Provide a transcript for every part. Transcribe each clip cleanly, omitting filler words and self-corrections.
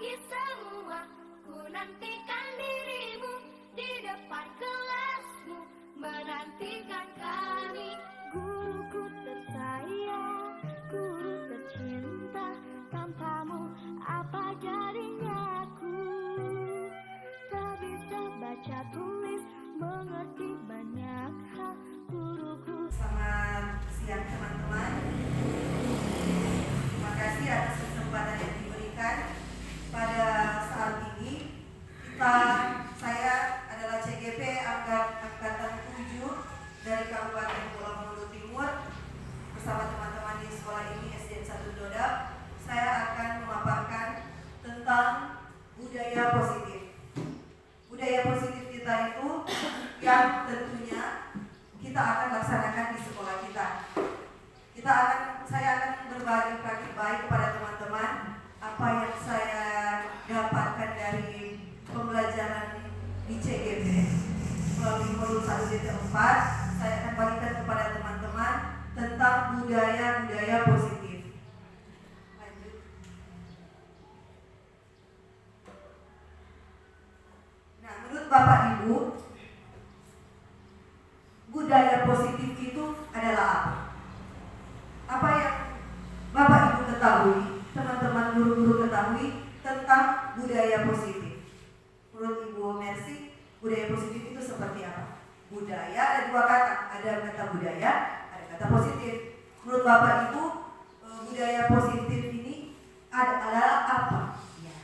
pagi semua, ku nantikan dirimu di depan kelasmu, menantikan kami. Guruku tersayang, guru tercinta, tanpamu apa jadinya aku? Tak bisa baca tulis, mengerti banyak hal, guruku. Selamat siang teman-teman. Terima kasih atas kesempatan yang diberikan. Pada saat ini saya adalah CGP angkatan 7 dari Kabupaten Pulau Mulu Timur. Bersama teman-teman di sekolah ini SDN 1 Dodap, saya akan memaparkan tentang budaya positif. Budaya positif kita itu yang tentunya kita akan laksanakan di sekolah kita. Saya akan berbagi praktik baik kepada teman-teman apa yang saya dapatkan dari pembelajaran di CGP melalui modul 1 DT4. Saya akan bagikan kepada teman-teman tentang budaya positif. Lanjut. Nah, menurut Bapak Ibu, budaya positif itu adalah apa? Apa yang Bapak Ibu ketahui, teman-teman guru-guru ketahui tentang budaya positif? Menurut Ibu Mercy, budaya positif itu seperti apa? Budaya ada dua kata, ada kata budaya, ada kata positif. Menurut Bapak Ibu, budaya positif ini adalah apa? Ya.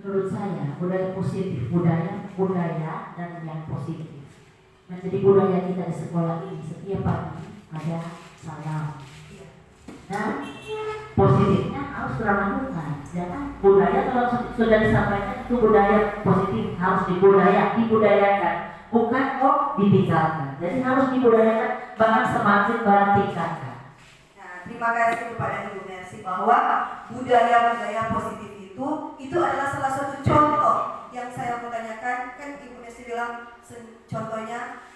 Menurut saya, budaya positif, budaya dan yang positif. Menjadi budaya kita di sekolah ini setiap pagi ada salam. Dan positifnya harus dilakukan. Jangan budaya kalau sudah disampaikan itu budaya positif harus dibudayakan, bukan ditinggalkan. Jadi harus dibudayakan, bahkan semakin tingkatkan. Nah, terima kasih kepada Ibu Mercy bahwa budaya positif itu adalah salah satu contoh yang saya mau tanyakan. Kan Ibu Mercy bilang contohnya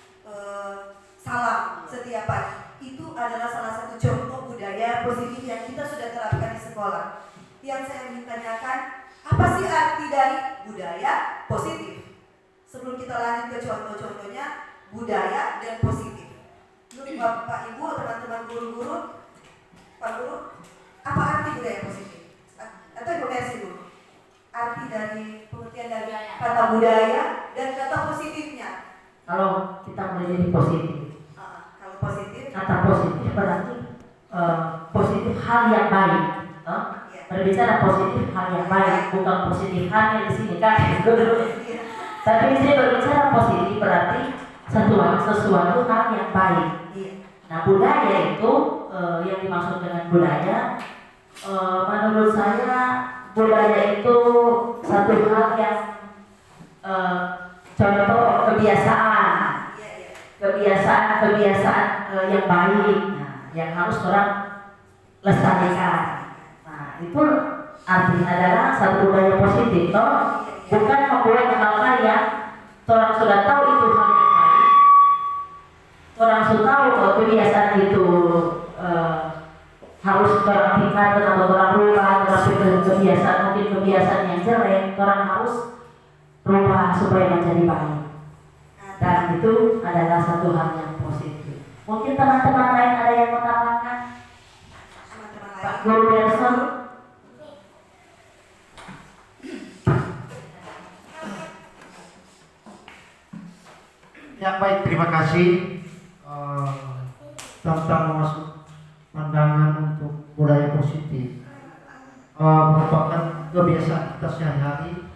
salam setiap pagi. Itu adalah salah satu contoh budaya positif yang kita sudah terapkan di sekolah. Yang saya ingin tanyakan, apa sih arti dari budaya positif? Sebelum kita lanjut ke contoh-contohnya budaya dan positif, menurut Bapak Ibu, teman-teman guru-guru, Pak Guru, apa arti budaya positif? Atau Ibu Mercy dulu, arti dari pengertian dari kata budaya dan kata positifnya. Kalau kita mulai dari positif, kalau positif, kata positif berarti positif hal yang baik. Berbicara positif hal yang baik, bukan positif hal yang di sini kan. Tapi di sini berbicara positif berarti sesuatu hal yang baik. Nah, budaya itu yang dimaksud dengan budaya, menurut saya budaya itu satu hal yang contoh kebiasaan yang baik, yang harus orang lestarikan. Nah, itu artinya adalah satu budaya positif, bukan membuat hal-hal yang orang sudah tahu itu hal yang baik, orang sudah tahu kebiasaan itu harus orang tingkatkan atau orang rubah, tetapi kebiasaan yang jelek, orang harus rubah supaya menjadi baik. Dan itu adalah satu hal yang positif. Mungkin teman-teman lain ada yang mau tambahkan? Pak Guru Nelson. Ya, baik, terima kasih tentang masuk pandangan untuk budaya positif. Merupakan kebiasaan kita sehari-hari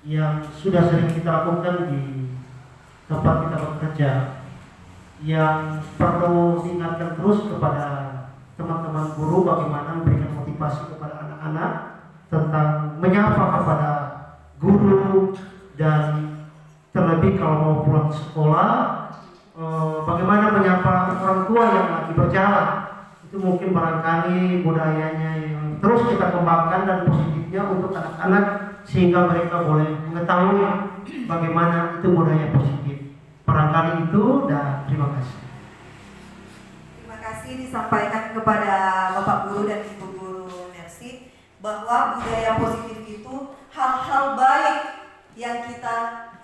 yang sudah sering kita lakukan di tempat kita bekerja, yang perlu diingatkan terus kepada teman-teman guru bagaimana memberikan motivasi kepada anak-anak tentang menyapa kepada guru, dan terlebih kalau mau pulang sekolah bagaimana menyapa orang tua yang lagi berjalan. Itu mungkin barangkali budayanya yang terus kita kembangkan dan positifnya untuk anak-anak sehingga mereka boleh mengetahui bagaimana itu budaya positif. Barangkali itu, dan terima kasih. Terima kasih disampaikan kepada Bapak Guru dan Ibu Guru Mercy. bahwa budaya positif itu hal-hal baik yang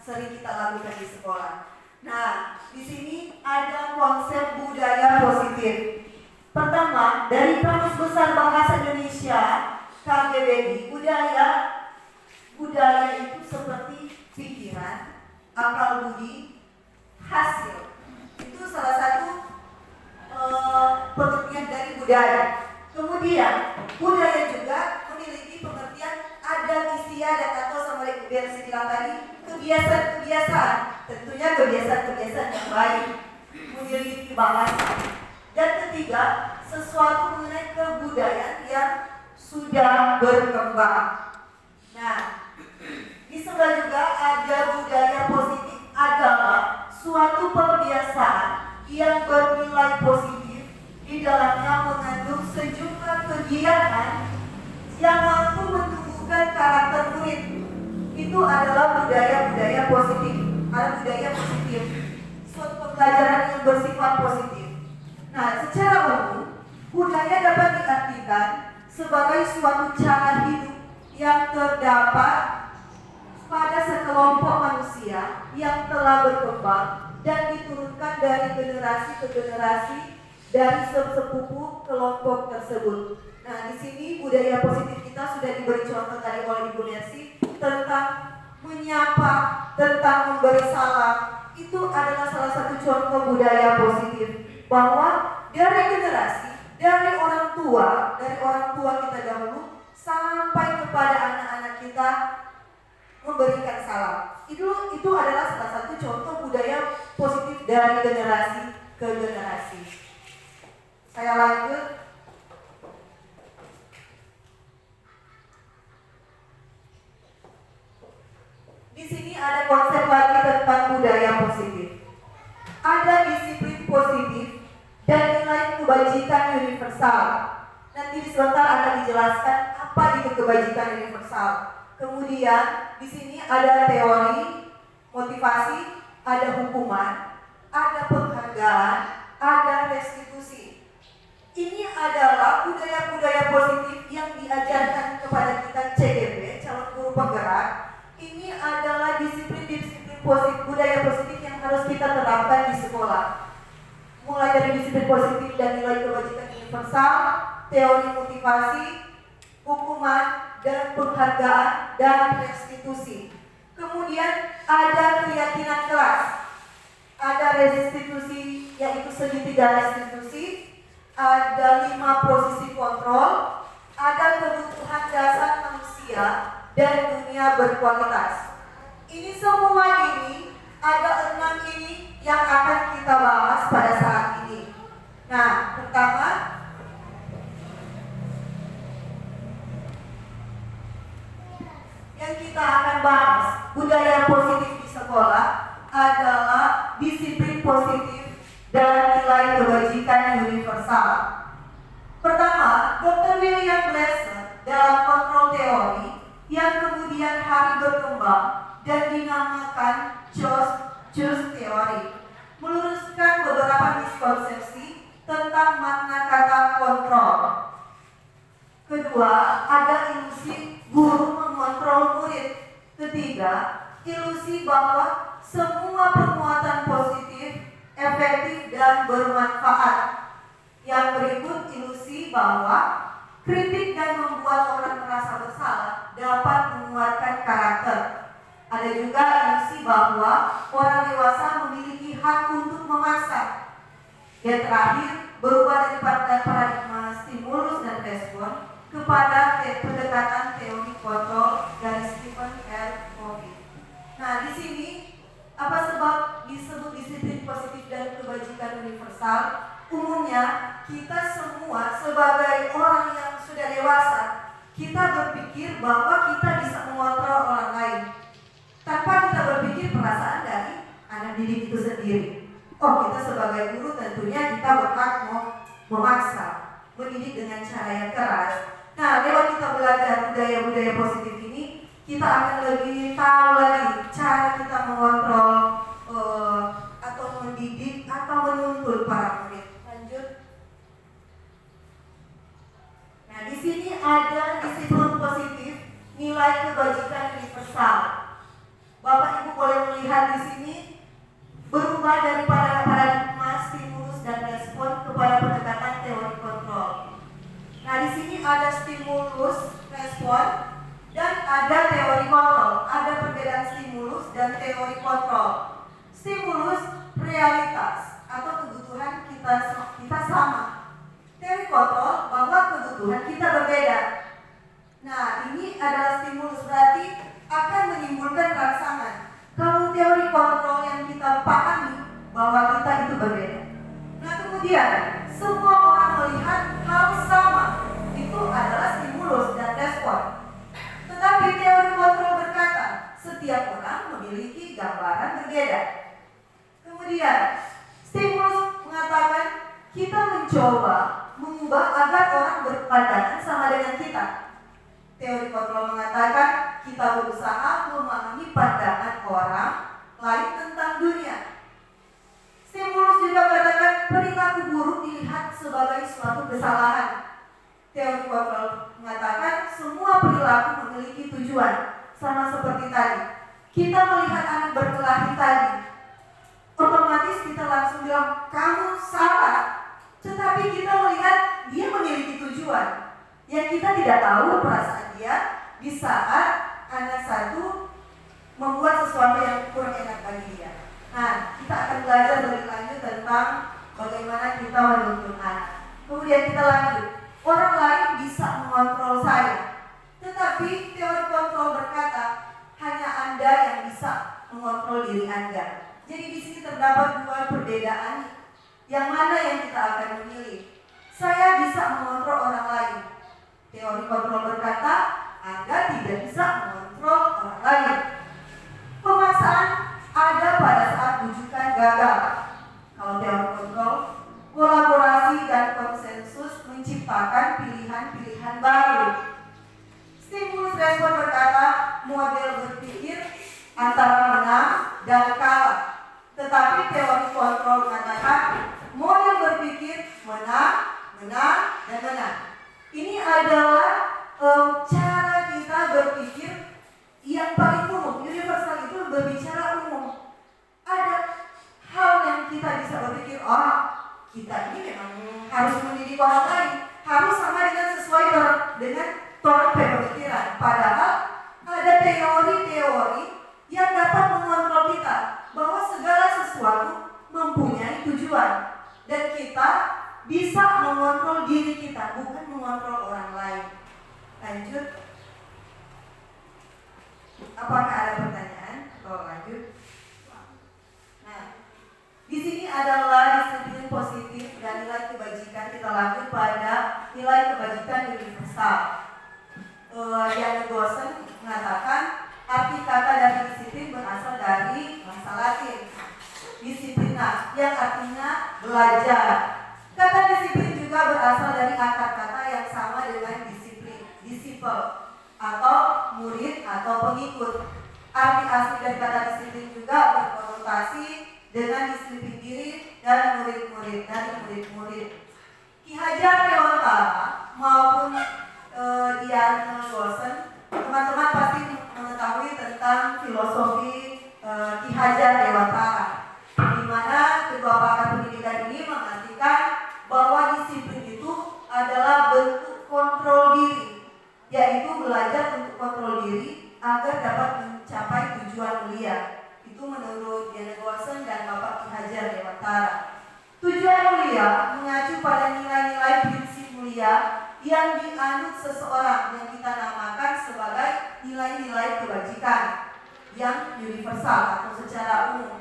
sering kita lakukan di sekolah. Nah, di sini ada konsep budaya positif. Pertama, dari Kamus Besar Bahasa Indonesia KBBI, budaya itu seperti pikiran, akal budi, hasil. Itu salah satu pengertian dari budaya. Kemudian budaya juga memiliki pengertian adat istiadat atau sama yang saya bilang tadi, kebiasaan-kebiasaan. Tentunya kebiasaan-kebiasaan yang baik, memiliki bahasa. Dan ketiga, sesuatu mengenai kebudayaan yang sudah berkembang. Nah, di sebelah juga ada budaya positif adalah suatu kebiasaan yang bernilai positif, di dalamnya mengandung sejumlah kegiatan yang mampu menumbuhkan karakter murid. Itu adalah budaya-budaya positif. Ada budaya positif, suatu pembelajaran yang bersifat positif. Nah, secara umum, budaya dapat diartikan sebagai suatu cara hidup yang terdapat pada sekelompok manusia yang telah berkembang dan diturunkan dari generasi ke generasi dari sepupu kelompok tersebut. Nah, di sini budaya positif kita sudah diberi contoh tadi oleh Ibu Mercy tentang menyapa, tentang memberi salam. Itu adalah salah satu contoh budaya positif, bahwa dari generasi, dari orang tua kita dahulu sampai kepada anak-anak kita memberikan salam. Itu adalah salah satu contoh budaya positif dari generasi ke generasi. Saya lanjut. Di sini ada konsep lagi tentang budaya positif. Ada disiplin positif dan nilai kebajikan universal. Nanti sebentar akan dijelaskan apa itu kebajikan universal. Kemudian di sini ada teori, motivasi, ada hukuman, ada penghargaan, ada restitusi. Ini adalah budaya-budaya positif yang diajarkan kepada kita CGP, calon guru penggerak. Ini adalah disiplin-disiplin positif, budaya positif yang harus kita terapkan di sekolah. Mulai dari disiplin positif dan nilai kebajikan universal, teori motivasi, hukuman, dan penghargaan, dan restitusi. Kemudian ada keyakinan kelas, ada restitusi, yaitu segitiga restitusi, ada 5 posisi kontrol, ada kebutuhan dasar manusia, dan dunia berkualitas. Ini semua ini, ada 6 ini yang akan kita bahas pada saat ini. Nah, pertama, yang kita akan bahas budaya positif di sekolah adalah disiplin positif dan nilai kebajikan universal. Pertama, Dr. William Glasser dalam kontrol teori yang kemudian hari berkembang dan dinamakan Choose teori, meluruskan beberapa miskonsepsi tentang makna kata kontrol. Kedua, ada ilusi guru mengontrol murid. Ketiga, ilusi bahwa semua perbuatan positif, efektif, dan bermanfaat. Yang berikut, ilusi bahwa kritik dan membuat orang merasa bersalah dapat menguatkan karakter. Ada juga ilusi bahwa orang dewasa memiliki hak untuk memaksa. Yang terakhir, berubah dari paradigma stimulus dan respon kepada pendekatan teori kontrol dari Stephen R. Covey. Nah, di sini apa sebab disebut disiplin positif dan kebajikan universal? Umumnya kita semua sebagai orang yang sudah dewasa, kita berpikir bahwa kita bisa mengontrol orang lain tanpa kita berpikir perasaan dari anak didik itu sendiri. Oh, kita sebagai guru tentunya kita berhak memaksa, mendidik dengan cara yang keras. Nah, lewat kita belajar budaya-budaya positif ini, kita akan lebih tahu lagi cara kita mengontrol atau mendidik atau menuntut para murid. Lanjut. Nah, di sini ada disiplin di sini berubah daripada paradigma stimulus dan respon kepada pendekatan teori kontrol. Nah, di sini ada stimulus, respon, dan ada teori kontrol. Ada perbedaan stimulus dan teori kontrol. Stimulus realitas atau kebutuhan kita sama. Teori kontrol bahwa kebutuhan kita berbeda. Nah, ini adalah stimulus, berarti akan menimbulkan rangsangan. Kalau teori kontrol yang kita pahami bahwa kita itu berbeda. Nah, kemudian semua orang melihat hal sama. Itu adalah stimulus dan respon. Tetapi teori kontrol berkata, setiap orang memiliki gambaran berbeda. Kemudian, stimulus mengatakan kita mencoba mengubah agar orang berpandangan sama dengan kita. Teori kontrol mengatakan kita berusaha memahami pandangan orang lain tentang dunia. Stimulus juga mengatakan perilaku buruk dilihat sebagai suatu kesalahan. Teori kontrol mengatakan semua perilaku memiliki tujuan, sama seperti tadi. Kita melihat anak berkelahi tadi, otomatis kita langsung bilang kamu salah. Tetapi kita melihat dia memiliki tujuan yang kita tidak tahu perasaan dia di saat anak satu membuat sesuatu yang kurang enak bagi dia. Nah, kita akan belajar lebih lanjut tentang bagaimana kita menuntun anak. Kemudian kita lanjut. Orang lain bisa mengontrol saya, tetapi teori kontrol berkata hanya Anda yang bisa mengontrol diri Anda. Jadi di sini terdapat dua perbedaan. Yang mana yang kita akan memilih? Saya bisa mengontrol orang lain. Teori kontrol berkata Anda tidak bisa mengontrol orang lain. Pemaksaan ada pada saat rujukan gagal. Kalau teori kontrol, kolaborasi dan konsensus menciptakan pilihan-pilihan baru. Stimulus respon berkata model berpikir antara menang dan kalah. Tetapi teori kontrol mengatakan model berpikir menang, dan menang. Ini adalah cara kita berpikir yang paling umum. Universal itu berbicara umum. Ada hal yang kita bisa berpikir, kita ini memang harus mendidik orang lain, harus sama dengan sesuai dengan torang pemikiran. Padahal ada teori-teori yang dapat mengontrol kita bahwa segala sesuatu mempunyai tujuan dan kita bisa mengontrol diri kita, bukan mengontrol orang lain. Lanjut. Apakah ada pertanyaan? Atau lanjut? Nah, di sini adalah disiplin positif dan nilai kebajikan. Kita lanjut pada nilai kebajikan universal. Diana Gosen mengatakan arti kata dari disiplin berasal dari bahasa Latin disiplina, yang artinya belajar. Kata disiplin juga berasal dari akar kata yang sama dengan disiplin, disciple, atau murid atau pengikut. Arti asli dari kata disiplin juga berkonotasi dengan disiplin diri dan murid-murid dari murid-murid. Ki Hajar Dewantara maupun Diana Gosen, teman-teman pasti mengetahui tentang filosofi Ki Hajar Dewantara, di mana kedua pakar pendidikan ini mengartikan bahwa disiplin itu adalah bentuk kontrol diri, yaitu belajar untuk kontrol diri agar dapat mencapai tujuan mulia. Itu menurut Diana Gosen dan Bapak Ki Hajar Dewantara. Tujuan mulia mengacu pada nilai-nilai prinsip mulia yang dianut seseorang yang kita namakan sebagai nilai-nilai kebajikan yang universal atau secara umum.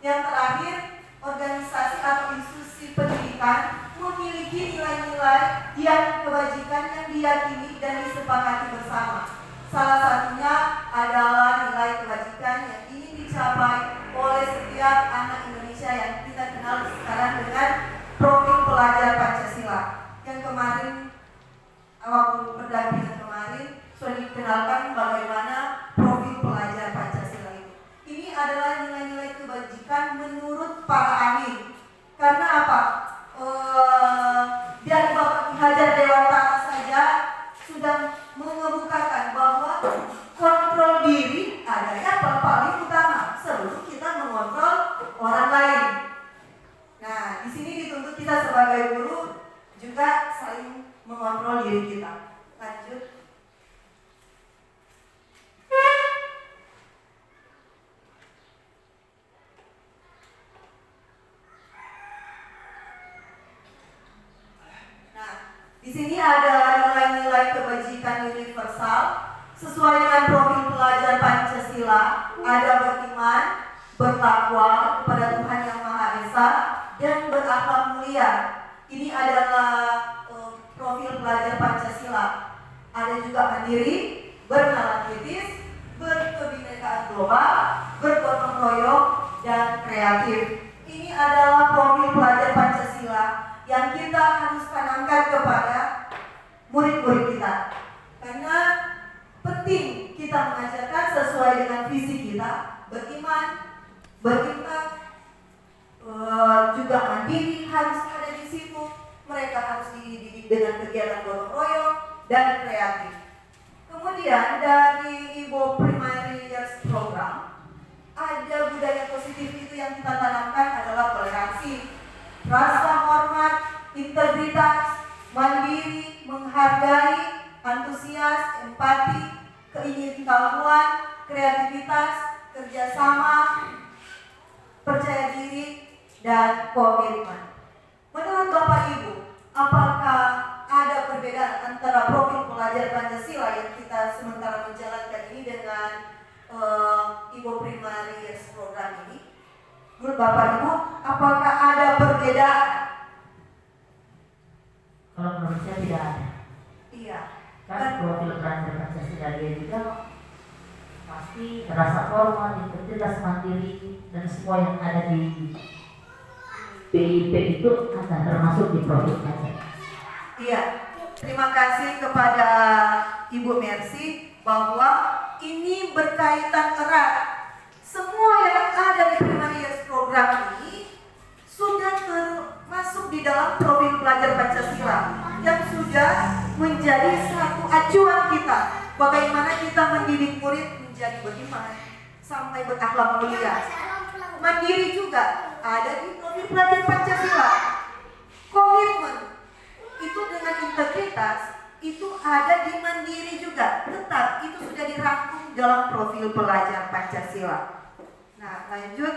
Yang terakhir, organisasi atau institusi pendidikan memiliki nilai-nilai yang kebajikan yang diyakini dan disepakati bersama. Salah satunya adalah nilai kebajikan yang ingin dicapai oleh setiap anak Indonesia yang kita kenal sekarang dengan profil pelajar Pancasila. Yang kemarin, waktu pendampingan kemarin, sudah dikenalkan bagaimana profil pelajar Pancasila itu. Ini adalah nilai-nilai kebajikan menurut para ahli. Karena apa? Dari Bapak Ki Hajar Dewantara saja sudah mengemukakan bahwa kontrol diri adalah paling utama sebelum kita mengontrol orang lain. Nah, di sini dituntut kita sebagai guru juga saling mengontrol diri kita. Lanjut. Nah, di sini ada nilai-nilai kebajikan universal sesuai dengan profil pelajar Pancasila. Ada beriman, bertakwa kepada Tuhan Yang Maha Esa, dan berakhlak mulia. Ini adalah profil pelajar Pancasila. Ada juga mandiri, bernalar kritis, berkebinekaan global, bergotong royong, dan kreatif. Ini adalah profil pelajar Pancasila yang kita harus tanamkan kepada murid-murid kita. Karena penting kita mengajarkan sesuai dengan visi kita, beriman, juga mandiri harus ada di situ. Mereka harus dididik dengan kegiatan gotong royong dan kreatif. Kemudian dari Ibu Primary Years Program, ada budaya positif itu yang kita tanamkan adalah toleransi, rasa hormat, integritas, mandiri, menghargai, antusias, empati, keingintahuan, kreativitas, kerjasama, percaya diri, dan komitmen. Menurut Bapak Ibu, apakah ada perbedaan antara profil pelajar Pancasila yang kita sementara menjalankan ini dengan Ibu Primary Years Program ini? Menurut Bapak Ibu, apakah ada perbedaan? Kalau menurut saya tidak ada. Iya. Kan profil pelajar Pancasila dia juga pasti rasa hormat, integritas, mandiri, dan semua yang ada di BIP itu akan termasuk di profil pelajar. Iya. Terima kasih kepada Ibu Mercy bahwa ini berkaitan erat. Semua yang ada di Primary Years Program ini sudah termasuk di dalam profil pelajar Pancasila yang sudah menjadi satu acuan kita. Bagaimana kita mendidik murid menjadi beriman sampai berakhlak mulia. Mandiri juga ada di profil pelajar Pancasila. Komitmen itu dengan integritas itu ada di mandiri juga. Tetap itu sudah dirangkum dalam profil pelajar Pancasila. Nah, lanjut.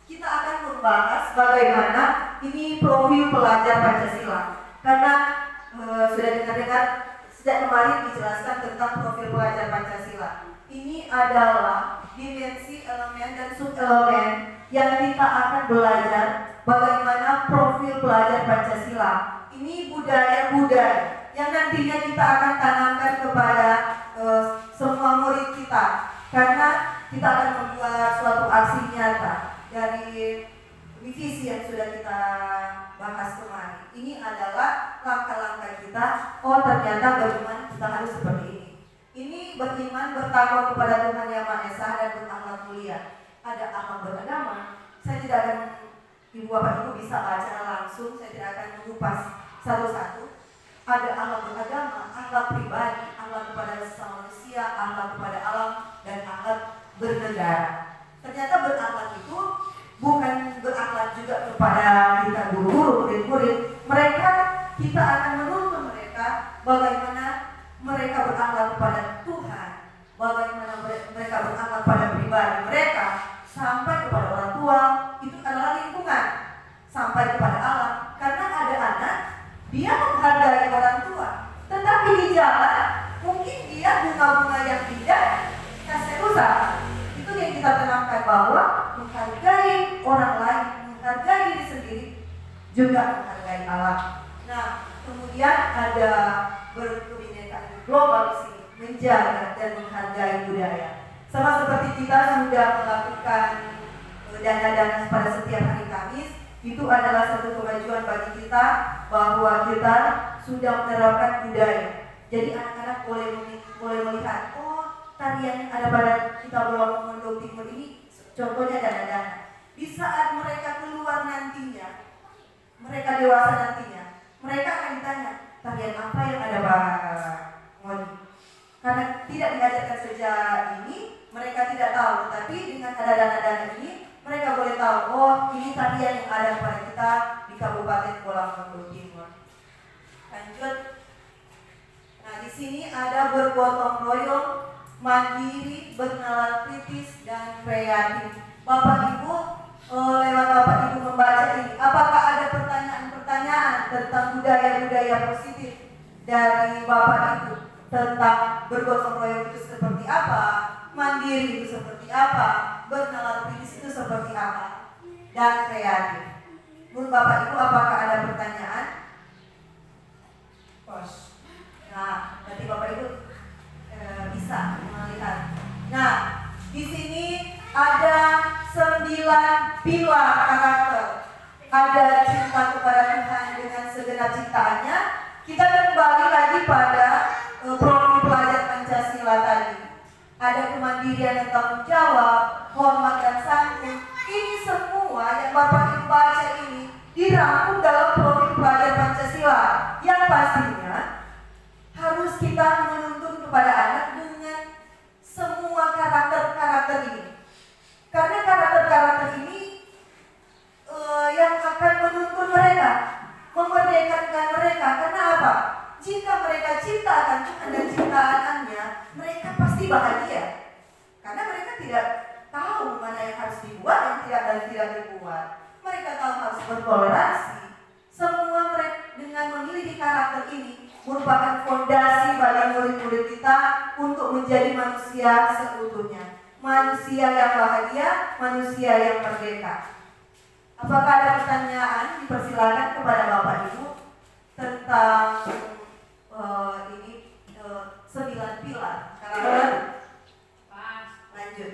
Kita akan membahas bagaimana ini profil pelajar Pancasila. Karena sudah dengar-dengar sejak kemarin dijelaskan tentang profil pelajar Pancasila. Ini adalah dimensi, elemen, dan subelemen yang kita akan belajar bagaimana profil pelajar Pancasila. Ini budaya-budaya yang nantinya kita akan tanamkan kepada semua murid kita. Karena kita akan membuat suatu aksi nyata dari visi yang sudah kita bahas kemarin. Ini adalah langkah-langkah kita. Oh, ternyata beriman kita harus seperti ini. Ini beriman, bertakwa kepada Tuhan Yang Maha Esa, dan berakhlak mulia. Ada akhlak beragama. Saya tidak akan, Ibu Bapak Ibu bisa baca langsung. Saya tidak akan mengupas satu-satu. Ada akhlak beragama, akhlak pribadi, akhlak kepada sesama manusia, akhlak kepada alam, dan akhlak bernegara. Ternyata berakhlak itu bukan berakhlak juga kepada kita guru-guru, murid-murid. Mereka, kita akan menuntun mereka bagaimana mereka berakhlak kepada Tuhan, bagaimana mereka berakhlak pada pribadi mereka, sampai kepada orang tua. Itu adalah lingkungan, sampai kepada alam. Karena ada anak, dia menghargai orang tua, tetapi di jalan mungkin dia bunga-bunga yang tidak kasih rusak. Itu yang kita tanamkan, bahwa menghargai orang lain, menghargai diri sendiri, juga menghargai alam. Nah, kemudian ada berkebinekaan global di sini, menjaga dan menghargai budaya. Sama seperti kita sudah melakukan dana-dana pada setiap hari Kamis, itu adalah satu kemajuan bagi kita bahwa kita sudah menerapkan budaya. Jadi anak-anak boleh melihat, oh, tarian yang ada pada kita Belang Mondo Timur ini, contohnya dana-dana. Di saat mereka keluar nantinya, mereka dewasa nantinya, mereka akan ditanya, tarian apa yang ada Pak Moni? Karena tidak diajarkan sejak ini, mereka tidak tahu. Tapi dengan ada dana-dana ini, mereka boleh tahu, oh ini tarian yang ada pada kita di Kabupaten Pulau Mongo Timur. Lanjut. Nah di sini ada bergotong royong, mandiri, bernalar kritis, dan kreatif. Bapak Ibu, lewat Bapak Ibu membaca ini, apakah ada pertanyaan-pertanyaan tentang budaya-budaya positif dari Bapak Ibu? Tentang bergotong royong itu seperti apa, mandiri itu seperti apa, bernalar kritis itu seperti apa, dan kreatif. Menurut Bapak Ibu, apakah ada pertanyaan? Pos. Nah, berarti Bapak Ibu bisa melihat. Nah, di sini ada 9 pilar karakter. Ada cinta kepada Tuhan dengan segenap ciptaannya. Kita kembali lagi pada profil pelajar Pancasila tadi. Ada kemandirian dan tanggung jawab, hormat dan santun. Ini semua yang Bapak Ibu baca ini dirangkum dalam profil pelajar Pancasila. Yang pastinya harus kita menuntun kepada anak dengan semua karakter-karakter ini. Karena karakter-karakter ini yang akan menuntun mereka, memerdekakan mereka. Karena apa? Jika mereka cintakan Tuhan dan ciptaannya, mereka pasti bahagia. Karena mereka tidak tahu mana yang harus dibuat dan tidak dibuat. Mereka tahu harus bertoleransi. Semua mereka dengan memiliki karakter ini merupakan fondasi bagi murid-murid kita untuk menjadi manusia seutuhnya. Manusia yang bahagia, manusia yang merdeka. Apakah ada pertanyaan? Dipersilakan kepada Bapak Ibu tentang 9 pilar karakter. Lanjut.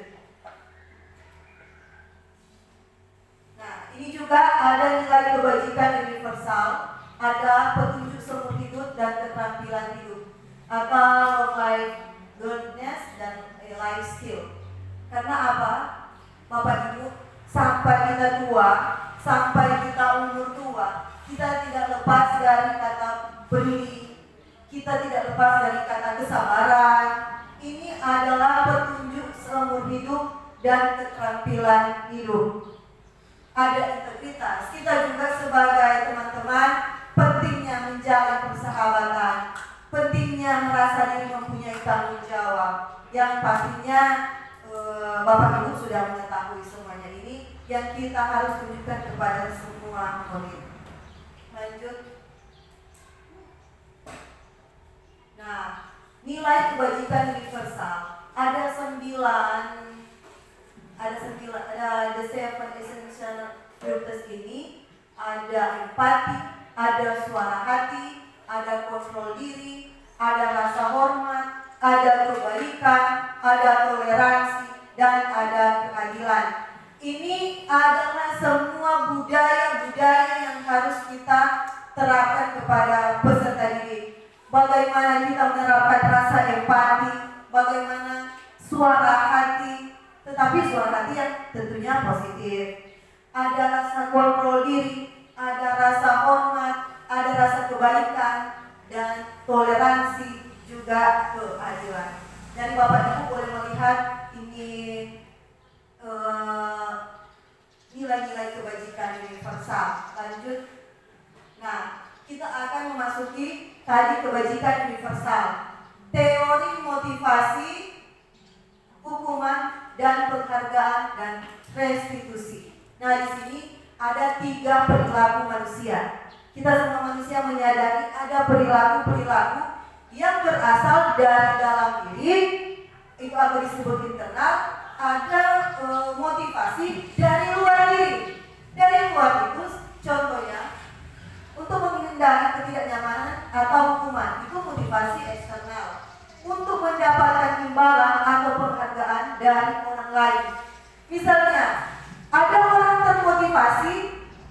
Nah, ini juga ada nilai kebajikan universal, ada petunjuk seumur hidup dan keterampilan hidup, atau life goodness dan life skill. Karena apa? Bapak Ibu, sampai kita tua, sampai kita umur tua, kita tidak lepas dari kata beri, kita tidak lepas dari kata kesabaran. Ini adalah petunjuk seumur hidup dan keterampilan hidup. Ada integritas. Kita juga sebagai teman-teman pentingnya menjalin persahabatan, pentingnya merasa diri mempunyai tanggung jawab. Yang pastinya Bapak Ibu sudah mengetahui semuanya ini yang kita harus tunjukkan kepada semua murid. Lanjut. Nah, nilai kebajikan universal ada 9, ada the 7 essential virtues ini. Ada empati, ada suara hati, ada kontrol diri, ada rasa hormat, ada kebaikan, ada toleransi, dan ada keadilan. Ini adalah semua budaya-budaya yang harus kita terapkan kepada peserta didik. Bagaimana kita menerapkan rasa empati, bagaimana suara hati, tetapi suara hati yang tentunya positif. Ada rasa kontrol diri, ada rasa hormat, ada rasa kebaikan, dan toleransi, juga keadilan. Dan Bapak Ibu boleh melihat ini nilai-nilai kebajikan universal. Lanjut. Nah, kita akan memasuki tadi kebajikan universal. Teori motivasi, hukuman, dan penghargaan dan restitusi. Nah, di sini ada 3 perilaku manusia. Kita semua manusia menyadari ada perilaku-perilaku yang berasal dari dalam diri, itu atau disebut internal, ada motivasi dari luar diri. Dari luar itu contohnya untuk menghindari ketidaknyamanan atau hukuman, itu motivasi eksternal. Untuk mendapatkan imbalan atau penghargaan dari orang lain. Misalnya, ada orang termotivasi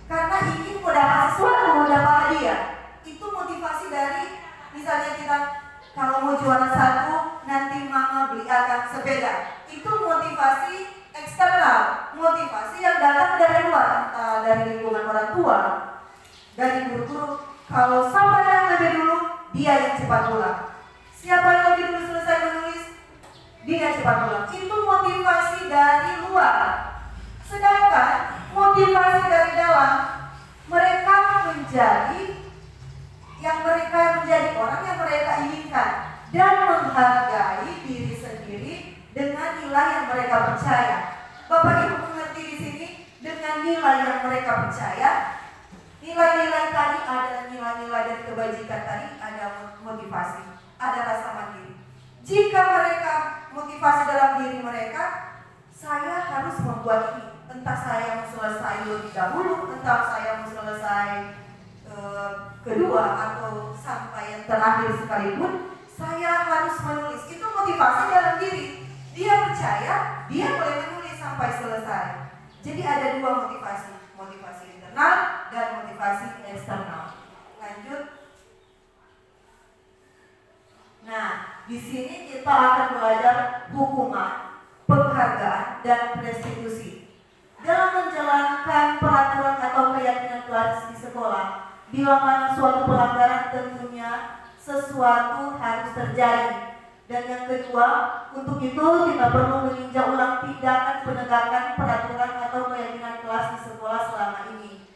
karena ingin mendapat sesuatu, mendapat hadiah. Itu motivasi dari, misalnya kita kalau mau juara 1, nanti mama belikan sepeda. Itu motivasi eksternal, motivasi yang datang dari luar, entah dari lingkungan orang tua, dari guru-guru. Kalau sampai yang lebih dulu, dia yang cepat pulang. Siapa yang lebih dulu selesai cepat pulang. Itu motivasi dari luar. Sedangkan motivasi dari dalam, mereka menjadi orang yang mereka inginkan dan menghargai diri sendiri dengan nilai yang mereka percaya. Bapak Ibu mengerti di sini, dengan nilai yang mereka percaya. Nilai-nilai tadi adalah nilai-nilai dari kebajikan tadi, ada motivasi, ada rasa mandiri. Jika mereka motivasi dalam diri mereka, saya harus membuat ini. Entah saya mau selesai lebih dahulu, entah saya mau selesai kedua atau sampai yang terakhir sekalipun, saya harus menulis. Itu motivasi dalam diri. Dia percaya, dia boleh menulis sampai selesai. Jadi ada dua motivasi, motivasi internal dan motivasi eksternal. Lanjut. Nah, di sini kita akan belajar hukuman, penghargaan, dan restitusi. Dalam menjalankan peraturan atau keyakinan kelas di sekolah, bila mana suatu pelanggaran tentunya sesuatu harus terjadi. Dan yang kedua, untuk itu kita perlu meninjau ulang tindakan penegakan peraturan atau keyakinan kelas di sekolah selama ini.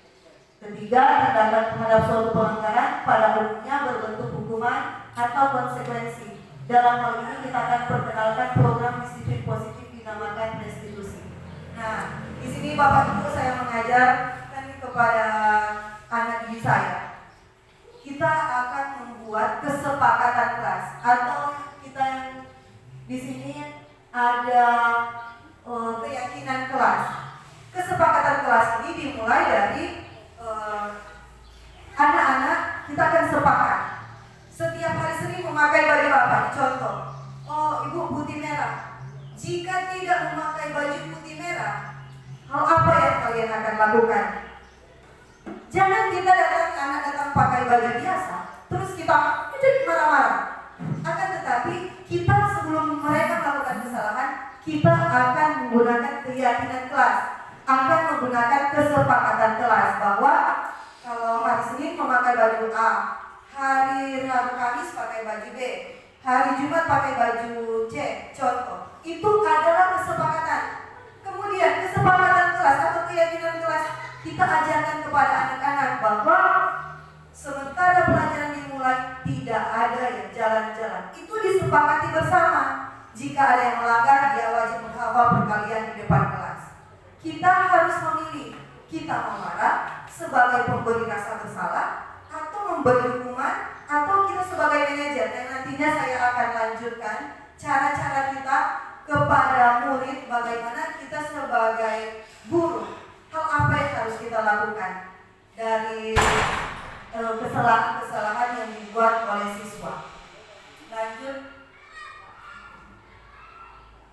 Ketiga, tindakan terhadap suatu pelanggaran pada umumnya berbentuk hukuman atau konsekuensi. Dalam hal ini kita akan perkenalkan program disiplin positif dinamakan restitusi. Nah, di sini Bapak Ibu saya mengajarkan kepada anak didik saya. Kita akan membuat kesepakatan kelas atau kita yang di sini ada keyakinan kelas. Kesepakatan kelas ini dimulai dari anak-anak kita akan sepakat setiap hari Senin memakai baju apa? Contoh, Ibu putih merah. Jika tidak memakai baju putih merah, hal apa yang kalian akan lakukan? Jangan kita anak datang pakai baju biasa, terus kita jadi marah-marah. Akan tetapi kita sebelum mereka melakukan kesalahan, kita akan menggunakan keyakinan kelas, akan menggunakan kesepakatan kelas bahwa kalau hari Senin memakai baju A, hari Rabu Kamis pakai baju B, hari Jumat pakai baju C, contoh. Itu adalah kesepakatan. Kemudian kesepakatan kelas atau keyakinan kelas kita ajarkan kepada anak-anak bahwa sementara pelajaran dimulai tidak ada yang jalan-jalan. Itu disepakati bersama. Jika ada yang melanggar, dia wajib menghafal perkalian di depan kelas. Kita harus memilih. Kita mau marah sebagai pemberi rasa bersalah atau memberi hukuman, atau kita sebagai manajer. Dan nantinya saya akan lanjutkan cara-cara kita kepada murid, bagaimana kita sebagai guru, hal apa yang harus kita lakukan dari kesalahan-kesalahan yang dibuat oleh siswa. Lanjut.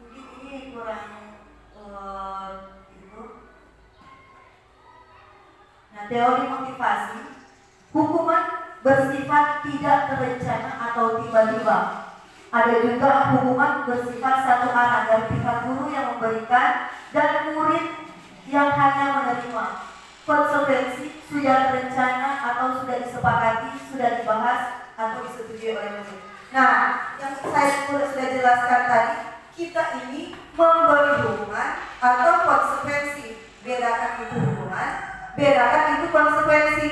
Mungkin ini kurang itu. Nah, teori motivasi, hukuman bersifat tidak terencana atau tiba-tiba. Ada juga hukuman bersifat satu arah dari pihak guru yang memberikan dan murid yang hanya menerima. Konsekuensi sudah terencana atau sudah disepakati, sudah dibahas atau disetujui oleh murid. Nah, yang saya sudah jelaskan tadi, kita ini memberi hukuman atau konsekuensi. Bedakan itu hukuman, bedakan itu konsekuensi.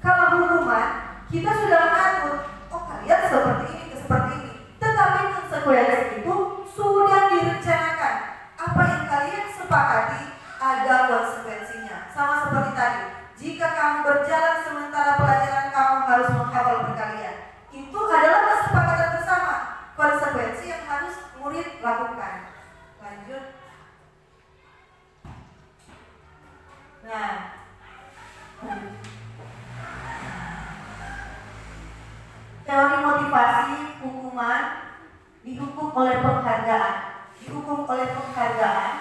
Kalau hukuman, kita sudah mengatur, kalian seperti ini, seperti ini. Tetapi konsekuensi itu sudah direncanakan. Apa yang kalian sepakati ada konsekuensinya. Sama seperti tadi, jika kamu berjalan sementara pelajaran kamu harus menghafal perkalian, itu adalah kesepakatan bersama, konsekuensi yang harus murid lakukan. Lanjut. Nah, teori motivasi hukuman dihukum oleh penghargaan. Dihukum oleh penghargaan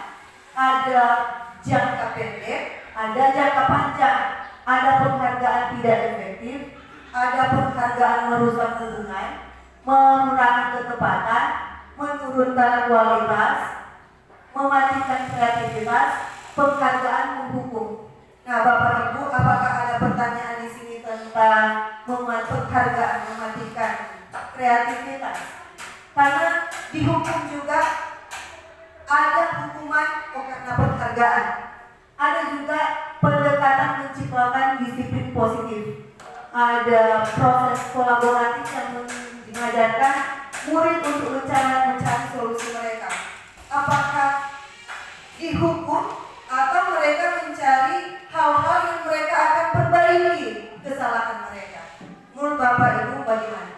ada jangka pendek, ada jangka panjang. Ada penghargaan tidak efektif, ada penghargaan merusak hubungan, mengurangi ketepatan, menurunkan kualitas, mematikan kreativitas, penghargaan menghukum. Nah, Bapak Ibu, apakah ada pertanyaan di sini tentang penghargaan mematikan kreativitas? Karena dihukum juga ada proses kolaboratif yang mengajarkan murid untuk mencari solusi mereka. Apakah dihukum atau mereka mencari hal-hal yang mereka akan perbaiki kesalahan mereka? Menurut Bapak Ibu bagaimana?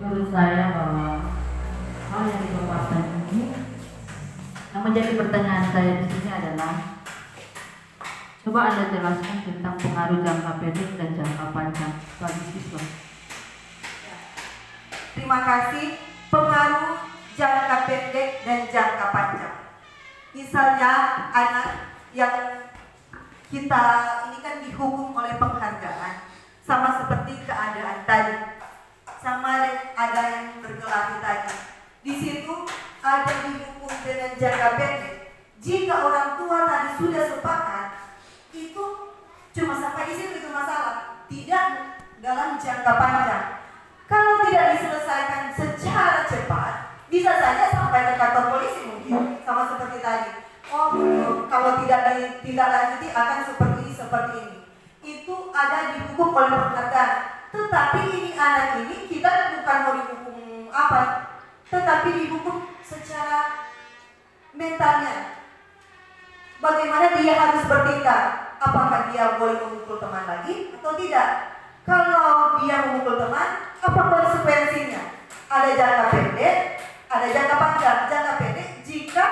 Menurut saya bahwa hal yang dipaparkan ini, yang menjadi pertanyaan saya di sini adalah, coba Anda jelaskan tentang pengaruh jangka pendek dan jangka panjang bagi siswa. Terima kasih. Pengaruh jangka pendek dan jangka panjang. Misalnya anak yang kita ini kan dihukum oleh penghargaan, sama seperti keadaan tadi, sama ada yang berkelahi tadi. Di situ ada dihukum dengan jangka pendek. Jika orang tua tadi sudah sepakat, itu cuma sampai di situ itu masalah, tidak dalam jangka panjang. Kalau tidak diselesaikan secara cepat, bisa saja sampai ke kantor polisi mungkin, sama seperti tadi. Oh, kalau tidak ditindaklanjuti akan seperti ini. Itu ada dihukum oleh penghargaan. Tetapi ini anak ini kita bukan mau dihukum apa, tetapi dihukum secara mentalnya. Bagaimana dia harus bertindak? Apakah dia boleh memukul teman lagi atau tidak? Kalau dia memukul teman, apa konsekuensinya? Ada jangka pendek, ada jangka panjang. Jangka pendek jika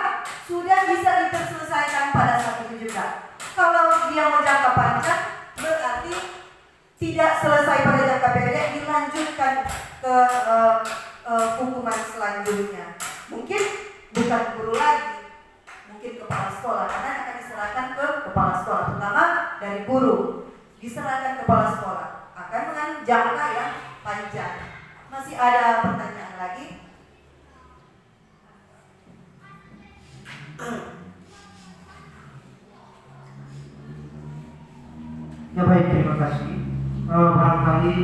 sudah bisa diselesaikan pada saat itu juga. Kalau dia mau jangka panjang, berarti tidak selesai pada jangka pendek, dilanjutkan ke hukuman selanjutnya. Mungkin bukan guru lagi, mungkin kepala sekolah, karena akan diserahkan ke kepala sekolah, pertama dari guru, diserahkan ke kepala sekolah, akan dengan jangka yang panjang. Masih ada pertanyaan lagi? Ya baik, terima kasih. Barangkali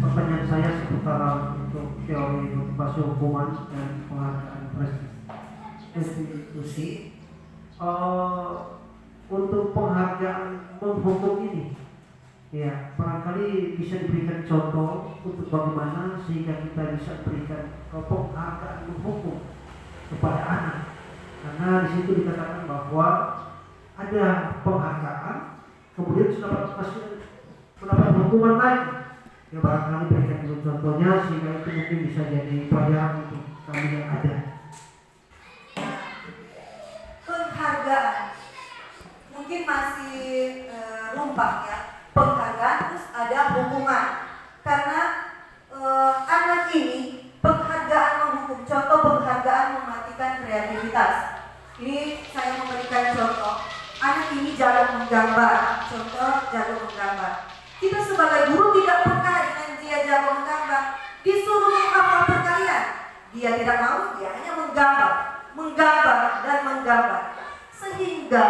pertanyaan saya seputar untuk teori motivasi hukuman dan penghargaan restitusi. Untuk penghargaan menghukum ini, ya barangkali bisa diberikan contoh untuk bagaimana sehingga kita bisa berikan penghargaan menghukum kepada anak. Karena di situ dikatakan bahwa ada penghargaan, kemudian sudah mendapat hukuman lagi. Ya barangkali berikan dulu contohnya sehingga itu mungkin bisa jadi pelajaran untuk kami yang ada. Penghargaan mungkin masih rumpang ya. Penghargaan terus ada hukuman. Karena anak ini penghargaan menghukum. Contoh penghargaan mematikan kreativitas. Ini saya memberikan contoh. Anak ini jago menggambar. Contoh jago menggambar. Kita sebagai guru tidak peka dengan dia jago menggambar. Disuruh menghafal perkalian, dia tidak mau, dia hanya menggambar dan menggambar. Sehingga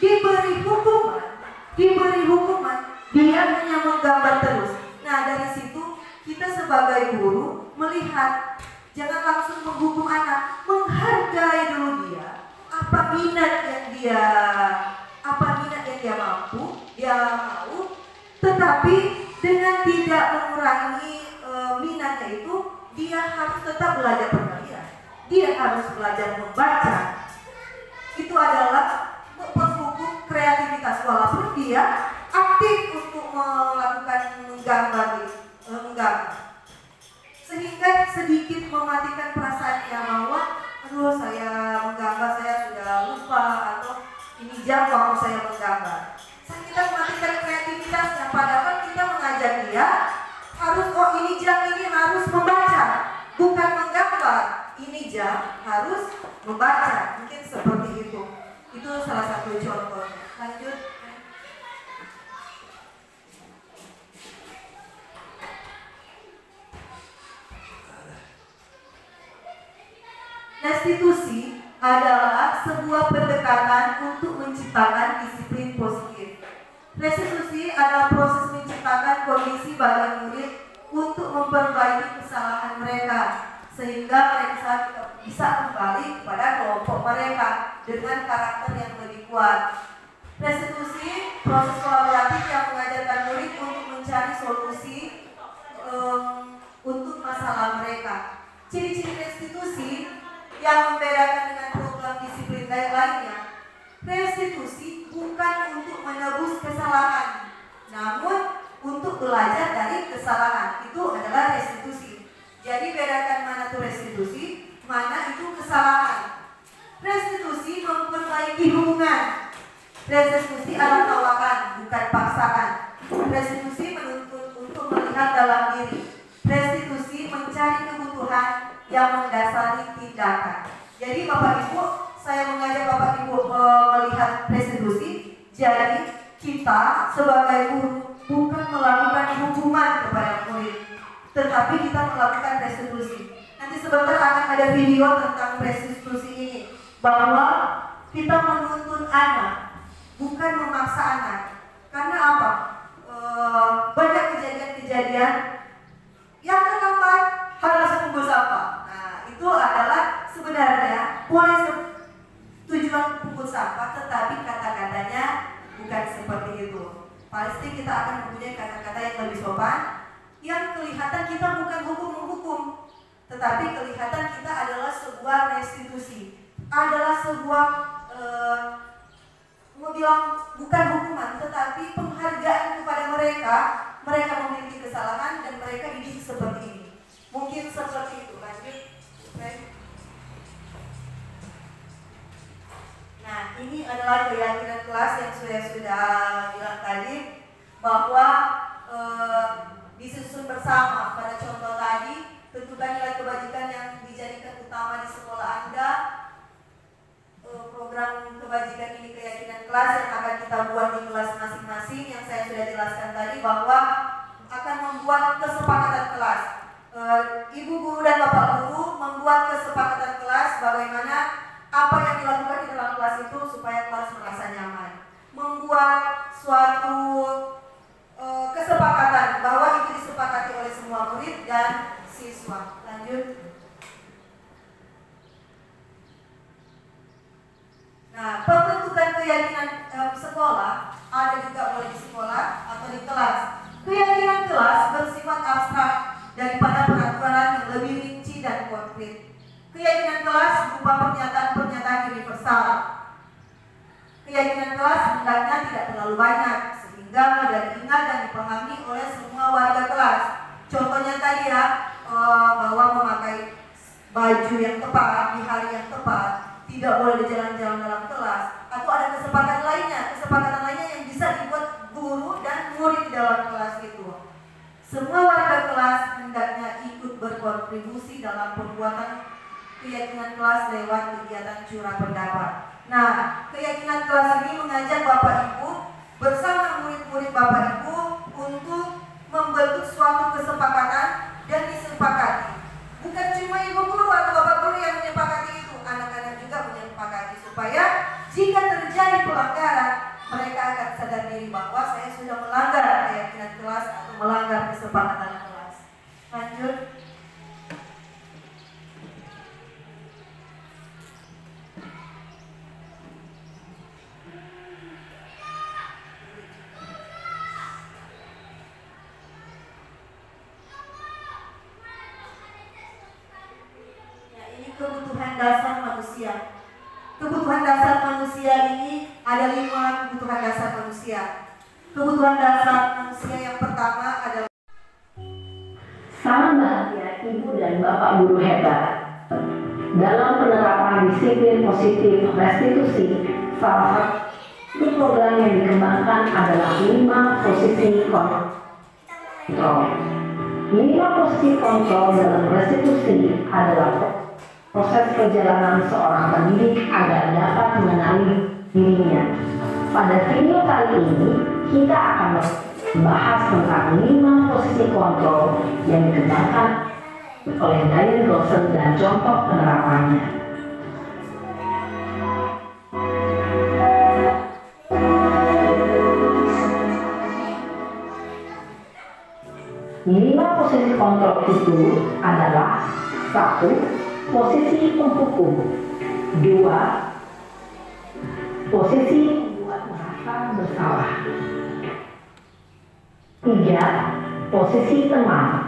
diberi hukuman, dia hanya menggambar terus. Nah dari situ kita sebagai guru melihat, jangan langsung menghukum anak, menghargai dulu dia, apa minat yang dia mampu, dia mau, tetapi dengan tidak mengurangi minatnya itu, dia harus tetap belajar perkalian, dia harus belajar membaca. Itu adalah penghukum kreativitas, walaupun dia aktif untuk melakukan menggambar, sehingga sedikit mematikan perasaannya bahwa aduh saya menggambar, saya sudah lupa, atau ini jam waktu saya menggambar. Kita mematikan kreativitasnya, padahal kita mengajak dia harus, oh ini jam ini harus membaca, bukan menggambar. Ini jam harus membaca. Mungkin seperti itu. Itu salah satu contohnya. Lanjut. Restitusi adalah sebuah pendekatan untuk menciptakan disiplin positif. Restitusi adalah proses menciptakan kondisi bagi murid untuk memperbaiki kesalahan mereka sehingga mereka bisa kembali kepada kelompok mereka dengan karakter yang lebih kuat. Restitusi, proses kolaboratif yang mengajarkan murid untuk mencari solusi untuk masalah mereka. Ciri-ciri restitusi yang membedakan dengan program disiplin lainnya, restitusi bukan untuk menebus kesalahan, namun untuk belajar dari kesalahan. Itu adalah restitusi. Jadi bedakan mana itu restitusi, mana itu kesalahan. Restitusi memperbaiki hubungan. Restitusi adalah tawaran, bukan paksaan. Restitusi menuntut untuk melihat dalam diri. Restitusi mencari kebutuhan yang mendasari tindakan. Jadi Bapak Ibu, saya mengajak Bapak Ibu melihat restitusi. Jadi kita sebagai guru bukan melakukan hukuman kepada murid, tetapi kita melakukan restitusi. Nanti sebentar akan ada video tentang restitusi ini, bahwa kita menuntun anak, bukan memaksa anak. Karena apa? Banyak kejadian-kejadian yang terlambat harus mengumpul sampah. Nah, itu adalah sebenarnya boleh tujuan mengumpul sampah, tetapi kata-katanya bukan seperti itu. Pasti kita akan mempunyai kata-kata yang lebih sopan, yang kelihatan kita bukan hukum-hukum, tetapi kelihatan kita adalah sebuah restitusi, adalah sebuah mau bilang bukan hukuman, tetapi penghargaan kepada mereka. Mereka memiliki kesalahan dan mereka dididik seperti ini. Mungkin seperti itu. Lanjut. Nah, ini adalah keyakinan kelas yang saya sudah bilang tadi, bahwa disusun bersama. Pada contoh tadi, tentukan nilai kebajikan yang dijadikan utama di sekolah Anda. Program kebajikan ini keyakinan kelas yang akan kita buat di kelas masing-masing, yang saya sudah jelaskan tadi, bahwa akan membuat kesepakatan kelas. Ibu guru dan bapak guru membuat kesepakatan kelas bagaimana apa yang dilakukan di dalam kelas itu supaya kelas merasa nyaman. Membuat suatu kesepakatan bahwa itu disepakati oleh semua murid dan siswa. Lanjut. Nah, pembentukan keyakinan sekolah ada juga boleh di sekolah atau di kelas. Keyakinan kelas bersifat abstrak daripada peraturan yang lebih rinci dan konkret. Keyakinan kelas berupa pernyataan-pernyataan universal. Keyakinan kelas hendaknya tidak terlalu banyak sehingga mudah diingat dan dipahami oleh semua warga kelas. Contohnya tadi ya, bahwa memakai baju yang tepat di hari yang tepat, tidak boleh jalan-jalan dalam kelas, atau ada kesepakatan lainnya yang bisa dibuat guru dan murid di dalam kelas itu. Semua warga kelas hendaknya ikut berkontribusi dalam pembuatan keyakinan kelas lewat kegiatan curah pendapat. Nah, keyakinan kelas ini mengajak Bapak Ibu bersama murid-murid Bapak Ibu untuk membentuk suatu kesepakatan dan disepakati. Bukan cuma ibu guru atau bapak guru yang menyepakati itu, anak-anak juga menyepakati, supaya jika terjadi pelanggaran, mereka akan sadar diri bahwa saya sudah melanggar keyakinan kelas atau melanggar kesepakatan kelas. Lanjut. Kebutuhan dasar manusia. Kebutuhan dasar manusia ini ada 5 kebutuhan dasar manusia. Kebutuhan dasar manusia yang pertama adalah Salam bahagia ibu dan bapak guru hebat. Dalam penerapan disiplin positif restitusi, salah satu program yang dikembangkan adalah 5 posisi kontrol. 5 posisi kontrol dalam restitusi adalah proses perjalanan seorang pendidik agar dapat mengenali dirinya. Pada video kali ini, kita akan membahas tentang 5 posisi kontrol yang dikembangkan oleh Diane Dawson dan contoh penerapannya. Lima posisi kontrol itu adalah: 1. Posisi penghukum. 2. Posisi membuat merasa bersalah. 3. Posisi teman.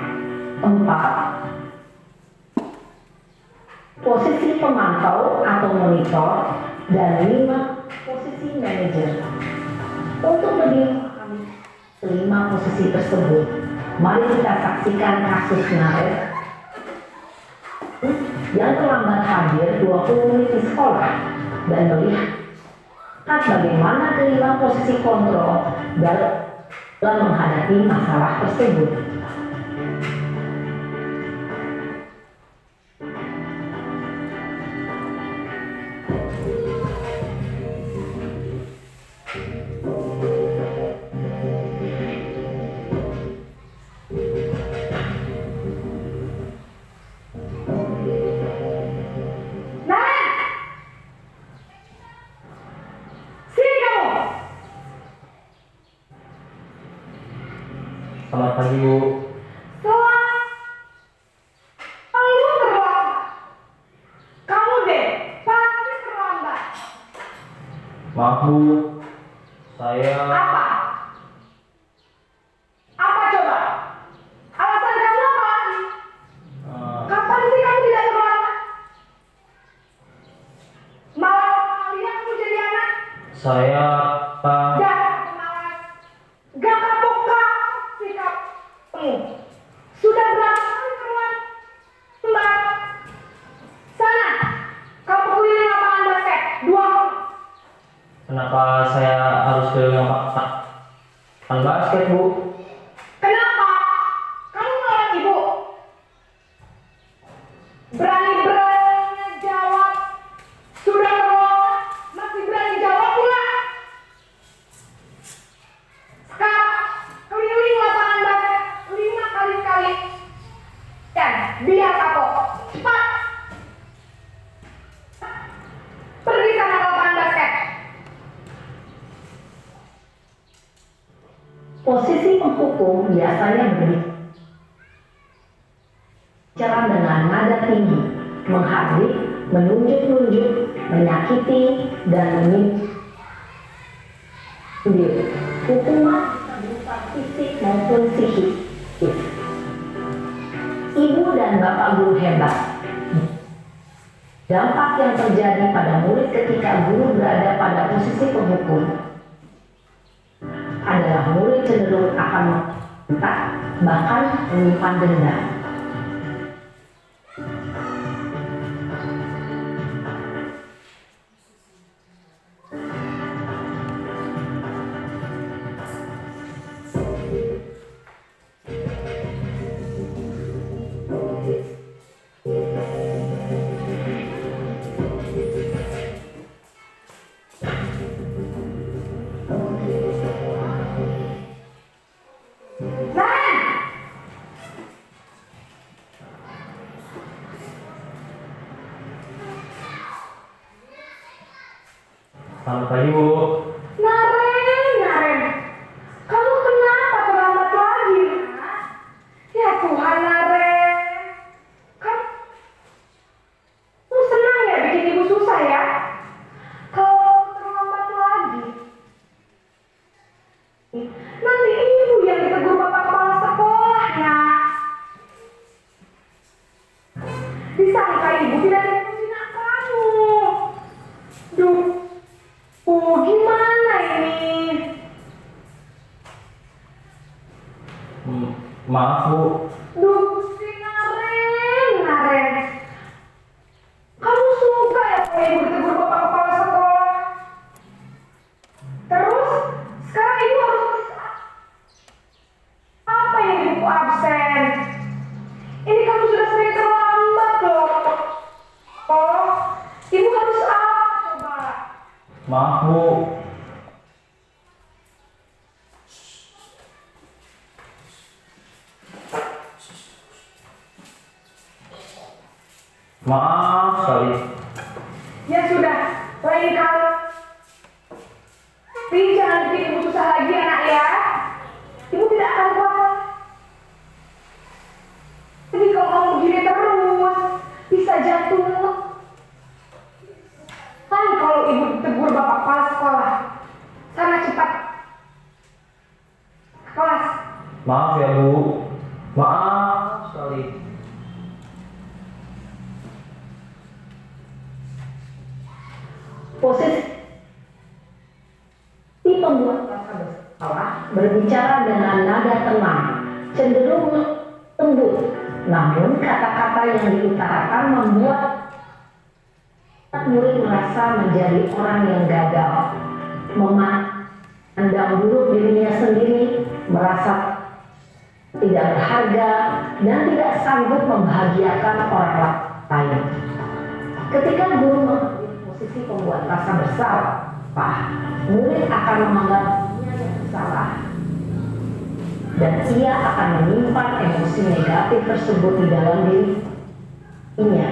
4. Posisi pemantau atau monitor. Dan 5. Posisi manajer. Untuk lebih memahami 5 posisi tersebut, mari kita saksikan kasus Naret yang terlambat hadir 20 menit di sekolah dan melihat bagaimana kelima posisi kontrol dalam menghadapi masalah tersebut. Selamat pagi, Bu. Lu terlambat. Kamu deh, pasti terlambat. Maaf, Bu. Saya Apa? Apa coba? Alasan kamu apa? Kapan sih kamu tidak terlambat? Malah kalian kamu jadi anak. saya Jangan malas. Gak kapok-kapok sikap kamu. Sudah berapa kali terlambat? Sana, kamu keliling lapangan basket 2 kali. kenapa saya harus ke lapangan basket, Bu? Kenapa? Kamu nolak ibu? Berani-beraninya jawab. Sudah terlambat, masih berani jawab pula. Sekarang keliling lapangan basket 5 kali sekali. Dan biar kapok. Cepat. Pergi sana ke lapangan basket. Posisi penghukum biasanya berbicara dengan nada tinggi, menghardik, menunjuk-nunjuk, menyakiti, dan menyindir. Hukuman bisa berupa fisik maupun psikis. Ibu dan bapak guru hebat. Dampak yang terjadi pada murid ketika guru berada pada posisi penghukum adalah murid cenderung akan membentak, bahkan menyimpan dendam. Selamat pagi, Bu. Naren, kamu kenapa terlambat lagi? Ya Tuhan, Naren, kamu senang ya bikin ibu susah ya? Kalau terlambat lagi, nanti ibu yang ditegur bapak kepala sekolahnya. Disangka ibu tidak ditemuin kamu. Duh. Oh, gimana ini? Maaf, Bu. Duh, si Naren. Kamu suka ya kalau ibu ditegur bapak kepala sekolah? Terus, sekarang ibu harus tulis apa yang ibu absen? Ini kamu sudah sering terlambat loh. Oh, ibu harus apa coba? Maaf, Bu. Maaf sekali. Ya sudah, lain kali. Tapi jangan bikin ibu susah lagi anak ya. Ibu tidak akan kuat. ya Bu, maaf sekali. Posisi pembuat kata bersalah berbicara dengan nada tenang, cenderung lembut, namun kata-kata yang diutarakan membuat murid merasa menjadi orang yang gagal, memandang buruk dirinya sendiri, merasa tidak berharga, dan tidak sanggup membahagiakan orang lain. Ketika guru mengambil posisi pembuat rasa bersalah, murid akan menganggap dirinya yang bersalah, dan ia akan menyimpan emosi negatif tersebut di dalam dirinya.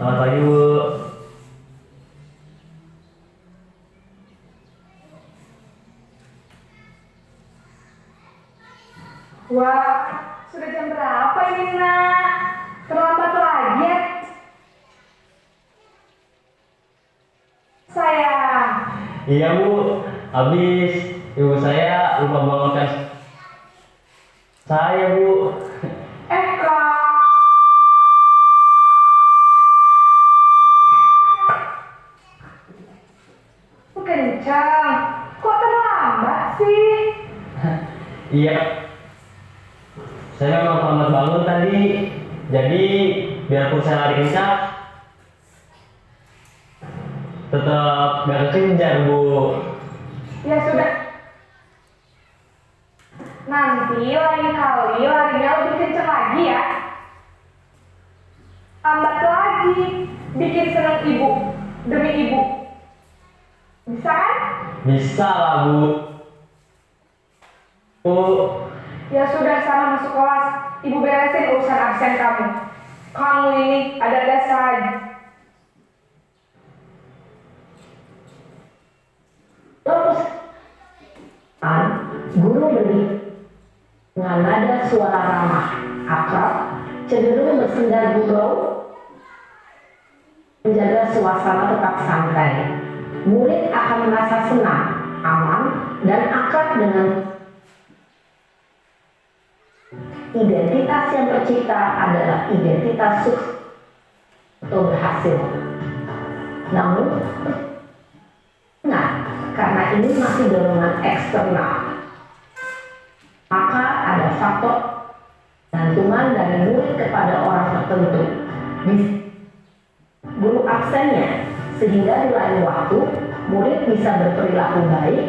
Selamat pagi Bu. Wah, sudah jam berapa ini nak? Terlambat lagi ya? Sayang, Iya Bu, habis ibu saya lupa bangunkan saya Bu. Kak. Kencang, kok terlambat sih? Iya, saya memang terlambat bangun tadi, jadi biarpun saya lari kencang, tetap gak kekejar Bu. Ya sudah. Nanti lain kali larinya lebih kencang lagi ya. Lambat lagi, bikin senang ibu demi ibu. Bisa kan? Bisa lah Bu. Bu, Ya sudah, sana masuk kelas. Ibu beresin urusan absen kamu. Kamu ini ada saja. Terus, guru beri dengan nada suara ramah, akrab, cenderung bersenda gurau, menjaga suasana tetap santai. Murid akan merasa senang, aman, dan akrab dengan identitas yang tercipta adalah identitas sukses atau berhasil. Namun, karena ini masih dorongan eksternal, maka ada faktor gantungan dari murid kepada orang tertentu. Guru absennya, sehingga di lain waktu murid bisa berperilaku baik,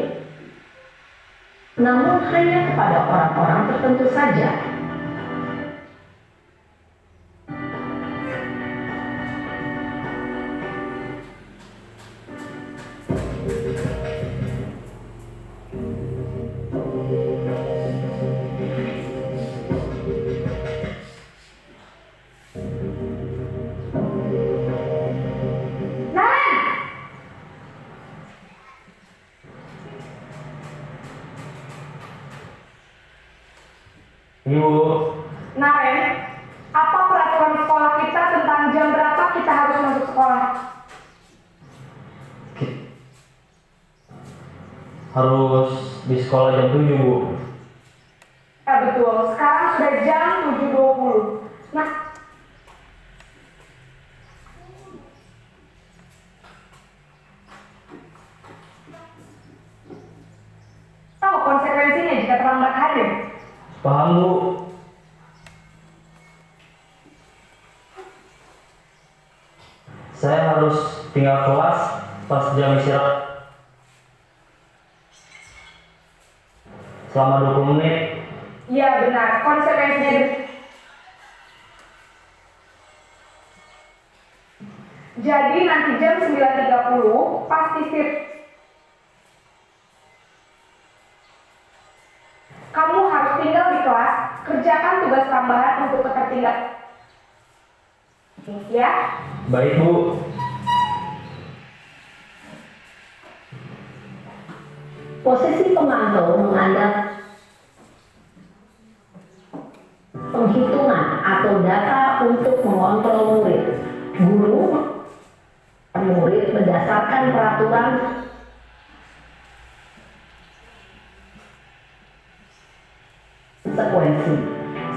namun hanya kepada orang-orang tertentu saja. Ibu, Naren, apa peraturan sekolah kita tentang jam berapa kita harus masuk sekolah? harus di sekolah jam 7 Bu. Ya betul, sekarang sudah jam 7.20. Nah, tahu konsekuensinya jika terlambat hadir? Paham Bu? Saya harus tinggal kelas pas jam istirahat selama 20 menit. Iya benar, konsekuensinya. Jadi nanti jam 9.30 pasti sip. Kamu harus tinggal di kelas kerjakan tugas tambahan untuk ketertinggalan. Ya, Baik, Bu. Posisi pemantau mengandalkan penghitungan atau data untuk mengontrol murid. Guru murid berdasarkan peraturan sekuensi.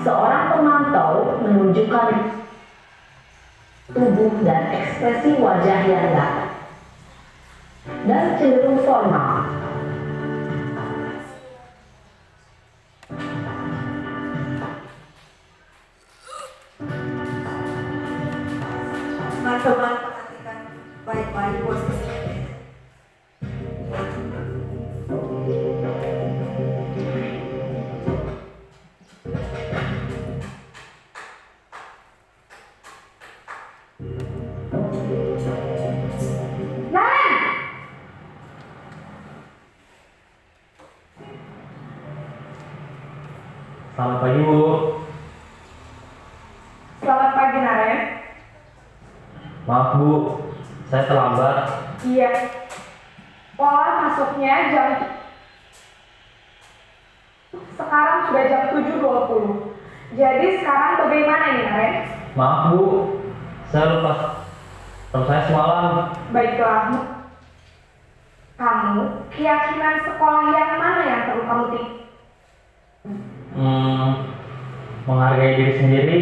Seorang pemantau menunjukkan tubuh dan ekspresi wajah yang datar dan cenderung formal. Teman-teman perhatikan baik-baik posisinya. Naren! Selamat pagi, Bu. Selamat pagi, Naren. Maaf, Bu. Saya terlambat. Iya. Pola masuknya jam sekarang sudah jam 7.20. Jadi sekarang bagaimana nih, Naren? Maaf, Bu. Saya lupa teman saya semalam. Baiklah. Kamu, keyakinan sekolah yang mana yang perlu kamu tinggi? Menghargai diri sendiri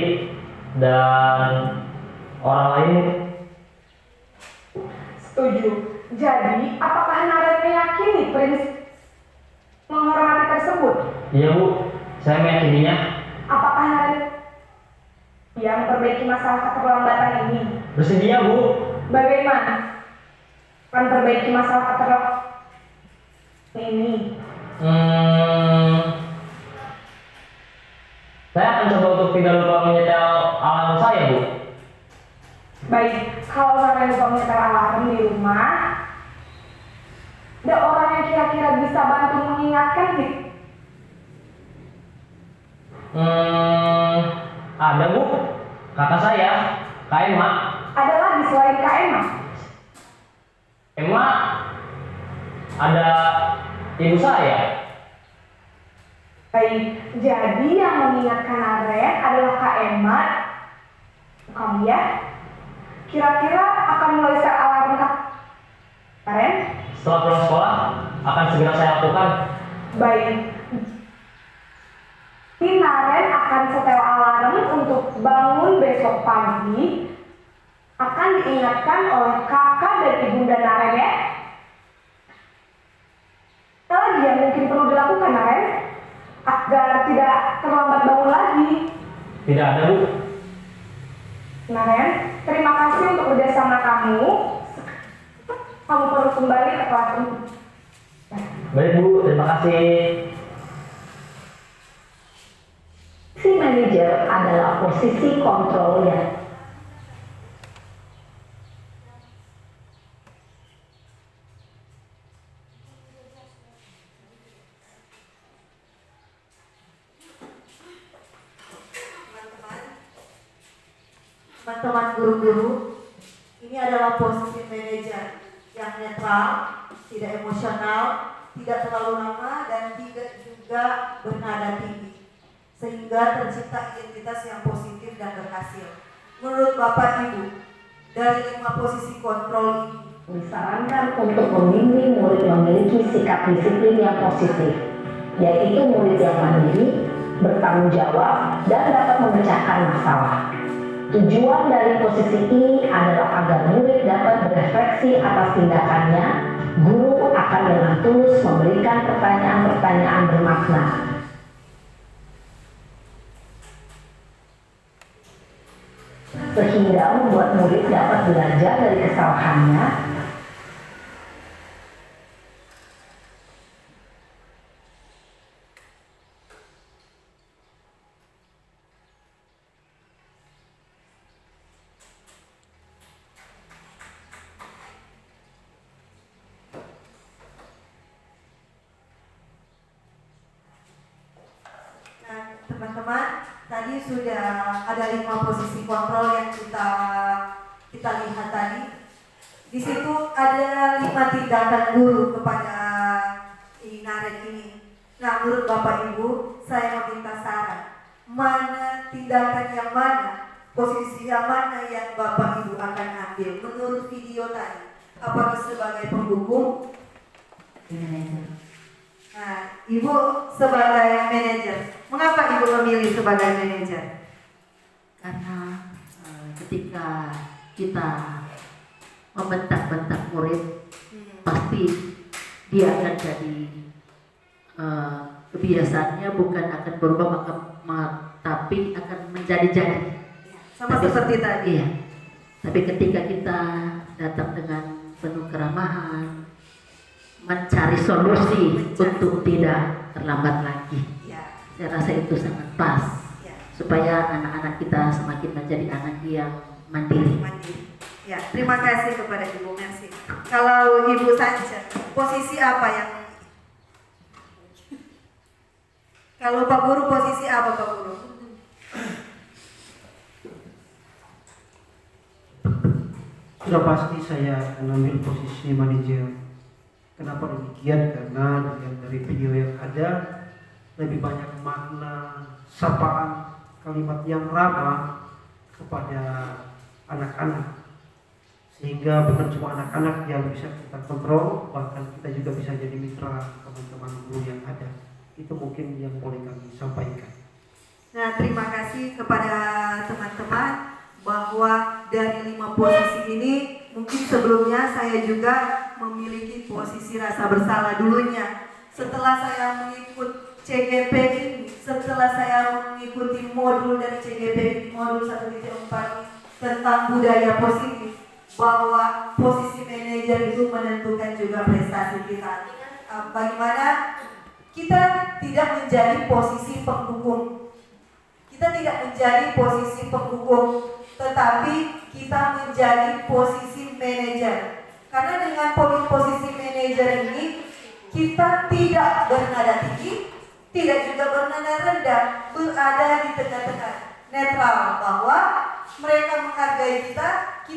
dan orang lain. Setuju. Jadi, apakah Naren meyakini prinsip menghormati tersebut? Iya, Bu. Saya meyakininya. Apakah Naren yang memperbaiki masalah keterlambatan ini? Bersedia, Bu. Bagaimana memperbaiki masalah keterlambatan ini? Saya akan coba untuk tidak lupa menyetel alarm saya, Bu. Baik, kalau Naren lupa menyetel alarm di rumah, ada orang yang kira-kira bisa bantu mengingatkan sih? Ada, Bu. Kakak saya, Kak Emma. Ada lagi selain Kak Emma? Emma, ada ibu saya. Baik, jadi yang mengingatkan Naren adalah Kak Emma. Kamu ya? Kira-kira akan mulai set alarm Kak Naren? Setelah pulang sekolah, akan segera saya lakukan. Baik. Ini Naren akan setel alarm untuk bangun besok pagi. Akan diingatkan oleh kakak dan ibunda Naren ya. Apa lagi yang mungkin perlu dilakukan Naren? Agar tidak terlambat bangun lagi. Tidak ada, Bu. Naren, terima kasih untuk kerjasama kamu. Kamu perlu kembali ke kelas ini. Baik, Bu. Terima kasih. Si manajer adalah posisi kontrol yang Teman-teman guru-guru, ini adalah posisi manajer yang netral, tidak emosional, tidak terlalu lama, dan tidak juga bernada tinggi, sehingga tercipta identitas yang positif dan berhasil. Menurut Bapak Ibu, dari 5 posisi kontrol ini, disarankan untuk membimbing murid memiliki sikap disiplin yang positif, yaitu murid yang mandiri, bertanggung jawab, dan dapat memecahkan masalah. Tujuan dari posisi ini adalah agar murid dapat berefleksi atas tindakannya. Guru akan dengan tulus memberikan pertanyaan-pertanyaan bermakna. Sehingga membuat murid dapat belajar dari kesalahannya. teman-teman teman-teman, tadi sudah ada 5 posisi kontrol yang kita lihat tadi. Di situ ada 5 tindakan guru kepada Naret ini. Nah, menurut Bapak Ibu, saya meminta saran. Mana tindakan yang mana, posisi yang mana yang Bapak Ibu akan ambil menurut video tadi? Apakah sebagai pendukung? Manajer. Nah, Ibu sebagai manajer. Mengapa Ibu memilih sebagai manajer? Karena ketika kita membentak-bentak murid, pasti dia akan jadi kebiasaannya bukan akan berubah tapi akan menjadi-jadi. Sama seperti tadi. Iya. Tapi ketika kita datang dengan penuh keramahan, mencari solusi untuk tidak terlambat lagi. Ya, Saya rasa itu sangat pas ya. supaya anak-anak kita semakin menjadi anak yang mandiri. Mandiri. Ya, terima kasih kepada Ibu Mercy. Kalau Ibu Sanca, posisi apa yang? Kalau Pak Guru, posisi apa Pak Guru? Sudah pasti saya akan ambil posisi manajer. Kenapa demikian? Karena dilihat dari video yang ada, lebih banyak makna sapaan kalimat yang ramah kepada anak-anak, sehingga bukan cuma anak-anak yang bisa kita kontrol, bahkan kita juga bisa jadi mitra teman-teman guru yang ada. Itu mungkin yang boleh kami sampaikan. Nah, terima kasih kepada teman-teman bahwa dari 5 posisi ini mungkin sebelumnya saya juga memiliki posisi rasa bersalah dulunya. Setelah saya mengikut CGP ini, setelah saya mengikuti modul dari CGP ini, modul 1.4 ini tentang budaya positif, bahwa posisi manajer itu menentukan juga prestasi kita. Bagaimana kita tidak menjadi posisi penghukum, kita tidak menjadi posisi penghukum, tetapi kita menjadi posisi manajer. Karena dengan posisi manajer ini kita tidak bernada tinggi, tidak juga bernada rendah, berada di tengah-tengah, netral, bahwa mereka menghargai kita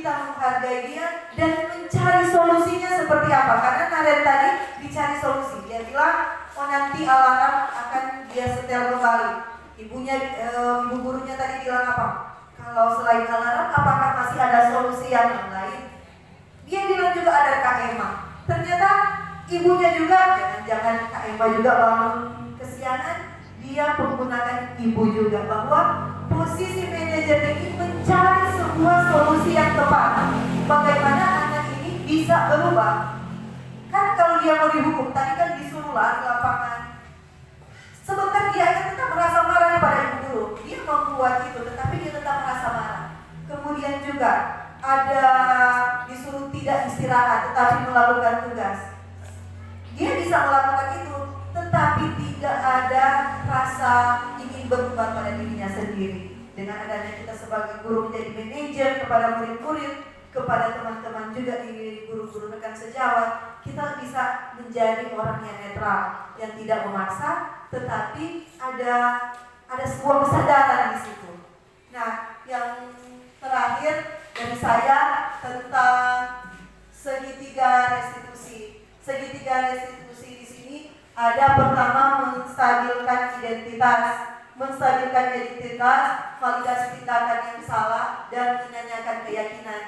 menghargai dia, dan mencari solusinya seperti apa. Karena Naret tadi dicari solusi, dia bilang, oh nanti alarm akan dia setel kembali. Ibu gurunya tadi bilang apa? Kalau selain alarm, apakah masih ada solusi yang lain? Dia bilang juga ada KMA. Ternyata ibunya juga, jangan KMA juga bangun kesiangan, dia menggunakan ibu juga, bahwa posisi manajer ini mencari sebuah solusi yang tepat. Bagaimana anak ini bisa berubah? Kan kalau dia mau dihukum, tadi kan disuruh lari lapangan. Sebentar dia akan tetap merasa marah kepada ibu guru. Dia membuat itu, tetapi dia tetap merasa marah. Kemudian juga ada disuruh tidak istirahat, tetapi melakukan tugas. Dia bisa melakukan itu, tetapi tidak ada rasa ingin berubah pada dirinya sendiri. Dengan adanya kita sebagai guru menjadi manajer kepada murid-murid, kepada teman-teman juga di guru-guru rekan sejawat, kita bisa menjadi orang yang netral, yang tidak memaksa, tetapi ada sebuah kesadaran di situ. Nah, yang terakhir dari saya tentang segitiga restitusi. Segitiga restitusi di sini ada pertama menstabilkan identitas, validasi tindakan yang salah, dan menanyakan keyakinan.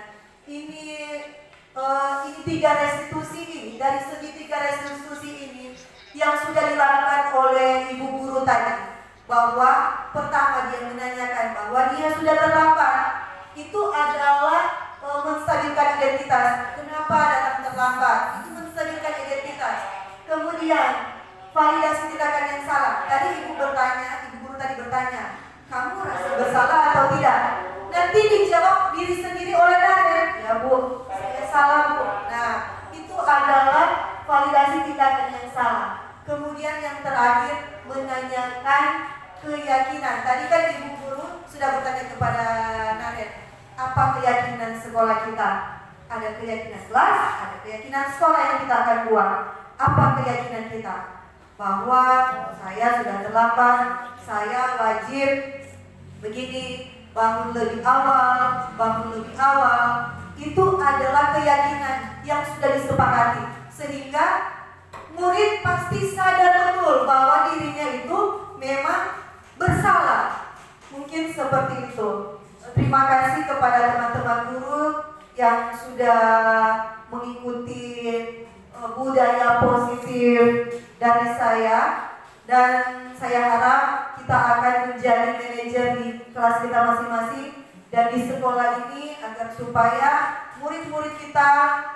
Ini 3 restitusi ini, dari segitiga restitusi ini yang sudah dilakukan oleh ibu guru tadi, bahwa pertama dia menanyakan bahwa dia sudah terlambat, itu adalah menstabilkan identitas. Kenapa datang terlambat? Itu menstabilkan identitas. Kemudian validasi tindakan yang salah. Tadi ibu guru tadi bertanya, kamu rasa bersalah atau tidak? Nanti dijawab diri sendiri oleh Naret, ya Bu, saya salah Bu. Nah, itu adalah validasi tindakan yang salah. Kemudian yang terakhir menanyakan keyakinan. Tadi kan ibu guru sudah bertanya kepada Naret, apa keyakinan sekolah kita? Ada keyakinan kelas, ada keyakinan sekolah yang kita akan buat. Apa keyakinan kita? bahwa saya sudah terlambat, saya wajib begini, bangun lebih awal, itu adalah keyakinan yang sudah disepakati, sehingga murid pasti sadar betul bahwa dirinya itu memang bersalah. Mungkin seperti itu. Terima kasih kepada teman-teman guru yang sudah mengikuti budaya positif dari saya, dan saya harap kita akan menjadi manajer di kelas kita masing-masing dan di sekolah ini, agar supaya murid-murid kita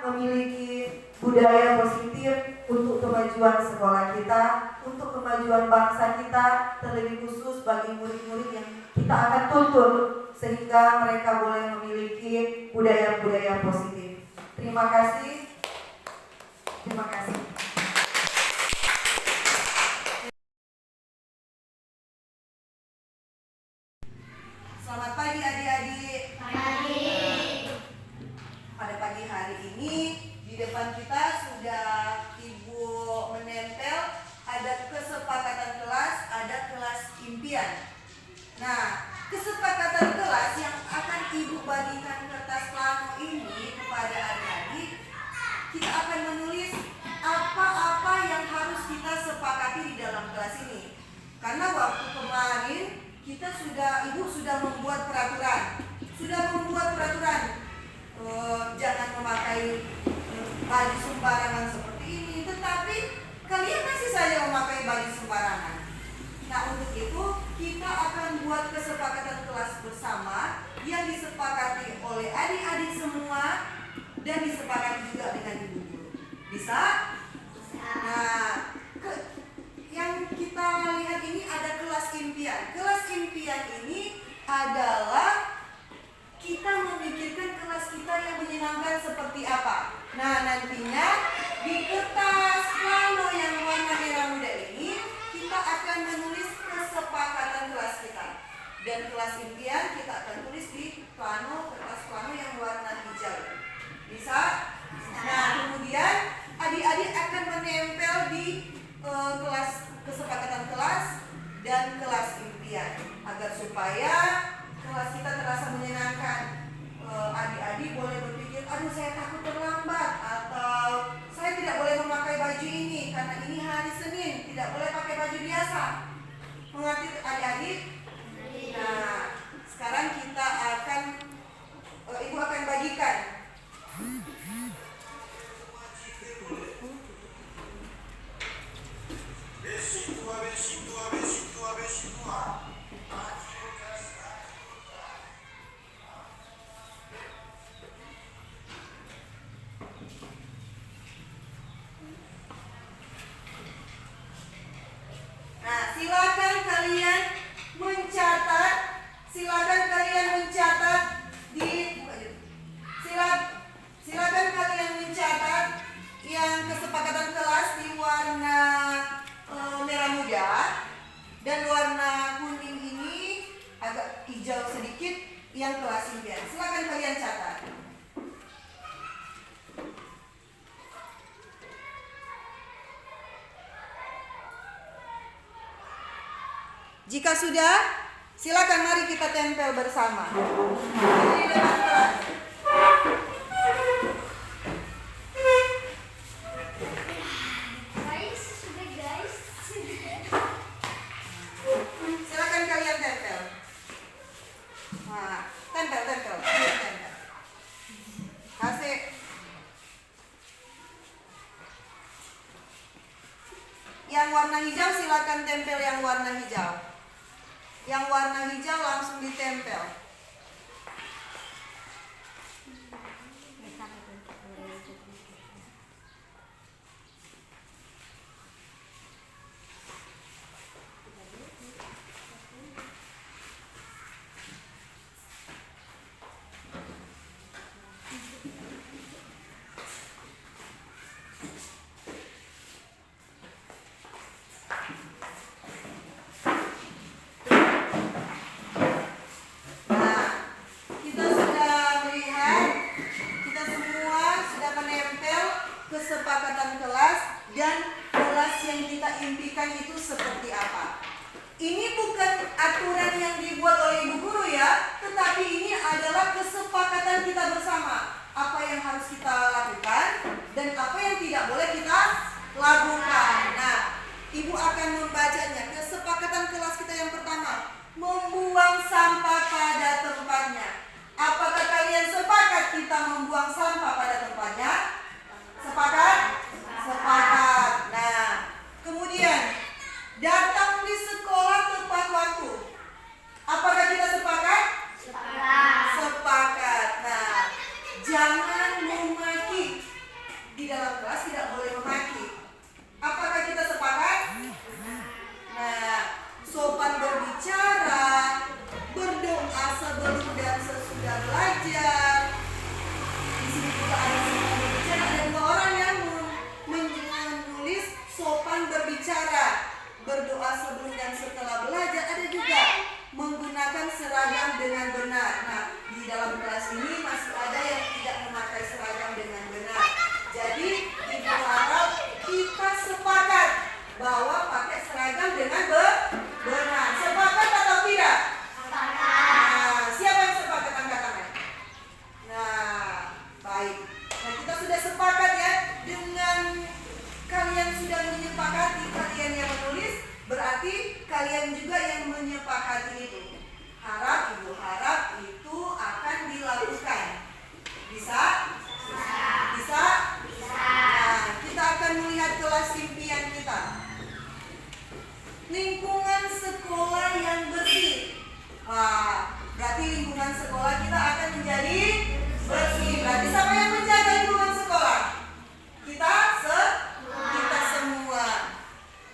memiliki budaya positif untuk kemajuan sekolah kita, untuk kemajuan bangsa kita, terlebih khusus bagi murid-murid yang kita akan tuntun sehingga mereka boleh memiliki budaya-budaya positif. Terima kasih. Terima kasih. Selamat pagi adik-adik. Pada pagi hari ini di depan kita sudah Ibu menempel ada kesepakatan kelas, ada kelas impian. Nah, kesepakatan kelas yang akan Ibu bagikan kertas plano ini kepada adik-adik, kita akan menulis apa-apa yang harus kita sepakati di dalam kelas ini. Karena waktu kemarin Ibu sudah membuat peraturan, jangan memakai baju sembarangan seperti ini, tetapi kalian masih saja memakai baju sembarangan. Nah, untuk itu kita akan buat kesepakatan kelas bersama yang disepakati oleh adik-adik semua dan disepakati juga dengan ibu guru. Bisa? Nah, yang kita lihat ini ada kelas impian. Kelas impian ini adalah kita memikirkan kelas kita yang menyenangkan seperti apa. Nah, nantinya di kertas plano yang warna merah muda ini kita akan menulis kesepakatan kelas kita. Dan kelas impian kita akan tulis di kertas plano yang warna hijau. Bisa? Nah, kemudian adik-adik akan menempel di kelas kesepakatan kelas dan kelas impian agar supaya kelas kita terasa menyenangkan. Adik-adik boleh berpikir, aduh saya takut terlambat, atau saya tidak boleh memakai baju ini karena ini hari Senin, tidak boleh pakai baju biasa. Mengerti adik-adik? Nah, sekarang kita akan Ibu akan bagikan Jika sudah, silakan mari kita tempel bersama. Di depan kelas. Guys. Silakan kalian tempel. Nah, tempel. Kasih. Yang warna hijau silakan tempel yang warna hijau. Yang warna hijau langsung ditempel. kelas yang kita impikan itu seperti apa. Ini bukan aturan yang dibuat oleh ibu guru ya, tetapi ini adalah kesepakatan kita bersama. Apa yang harus kita lakukan dan apa yang tidak boleh kita lakukan. Nah, ibu akan membacanya. Kesepakatan kelas kita yang pertama, membuang sampah pada tempatnya. Apakah kalian sepakat kita membuang sampah pada tempatnya? Sepakat? Sepakat. Nah, kemudian datang di sekolah tepat waktu. Apakah kita sepakat? Sepakat. Nah, jangan memaki. Di dalam kelas tidak boleh memaki. Apakah kita sepakat? Nah, sopan berbicara, berdoa sebelum dan sesudah belajar. Di sini juga ada sopan berbicara. Ada 2 orang yang menulis sopan berbicara, berdoa sebelum dan setelah belajar. Ada juga menggunakan seragam dengan benar. Nah, di dalam kelas ini masih ada yang tidak memakai seragam dengan benar. Jadi, ibu harap kita sepakat bahwa pakai seragam dengan benar. Sepakat atau tidak? Nah, siapa yang sepakat angkat tangan? Nah, baik. Nah, kita sudah sepakat ya. Dengan kalian sudah menyepakati, kalian yang menulis, berarti kalian juga yang menyepakati itu. Ibu harap itu akan dilakukan. Bisa? Bisa? Nah, kita akan melihat kelas impian kita. Lingkungan sekolah yang bersih. Wah, berarti lingkungan sekolah kita akan menjadi bersih. Berarti siapa yang menjaga lingkungan sekolah? Kita semua.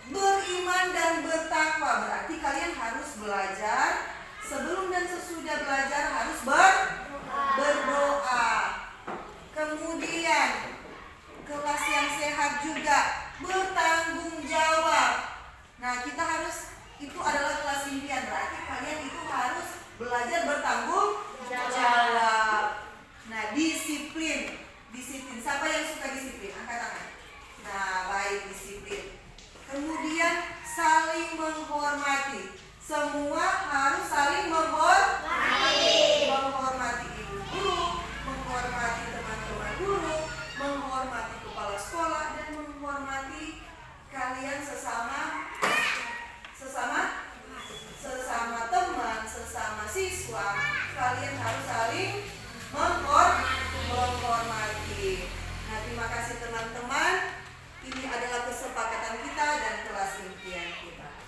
Beriman dan bertakwa. Berarti kalian harus belajar. Sebelum dan sesudah belajar harus berdoa. Kemudian kelas yang sehat juga, bertanggung jawab. Nah, kita harus, itu adalah kelas impian. Berarti kalian itu harus belajar bertanggung jawab. Nah, disiplin. Siapa yang suka disiplin? Angkat tangan. Nah, baik, disiplin. Kemudian saling menghormati. Semua harus saling menghormati ibu guru, menghormati teman-teman guru, menghormati kepala sekolah, dan menghormati kalian sesama teman, sesama siswa. Kalian harus saling menghormati. Nah, terima kasih teman-teman. Ini adalah kesepakatan kita dan kelas impian kita.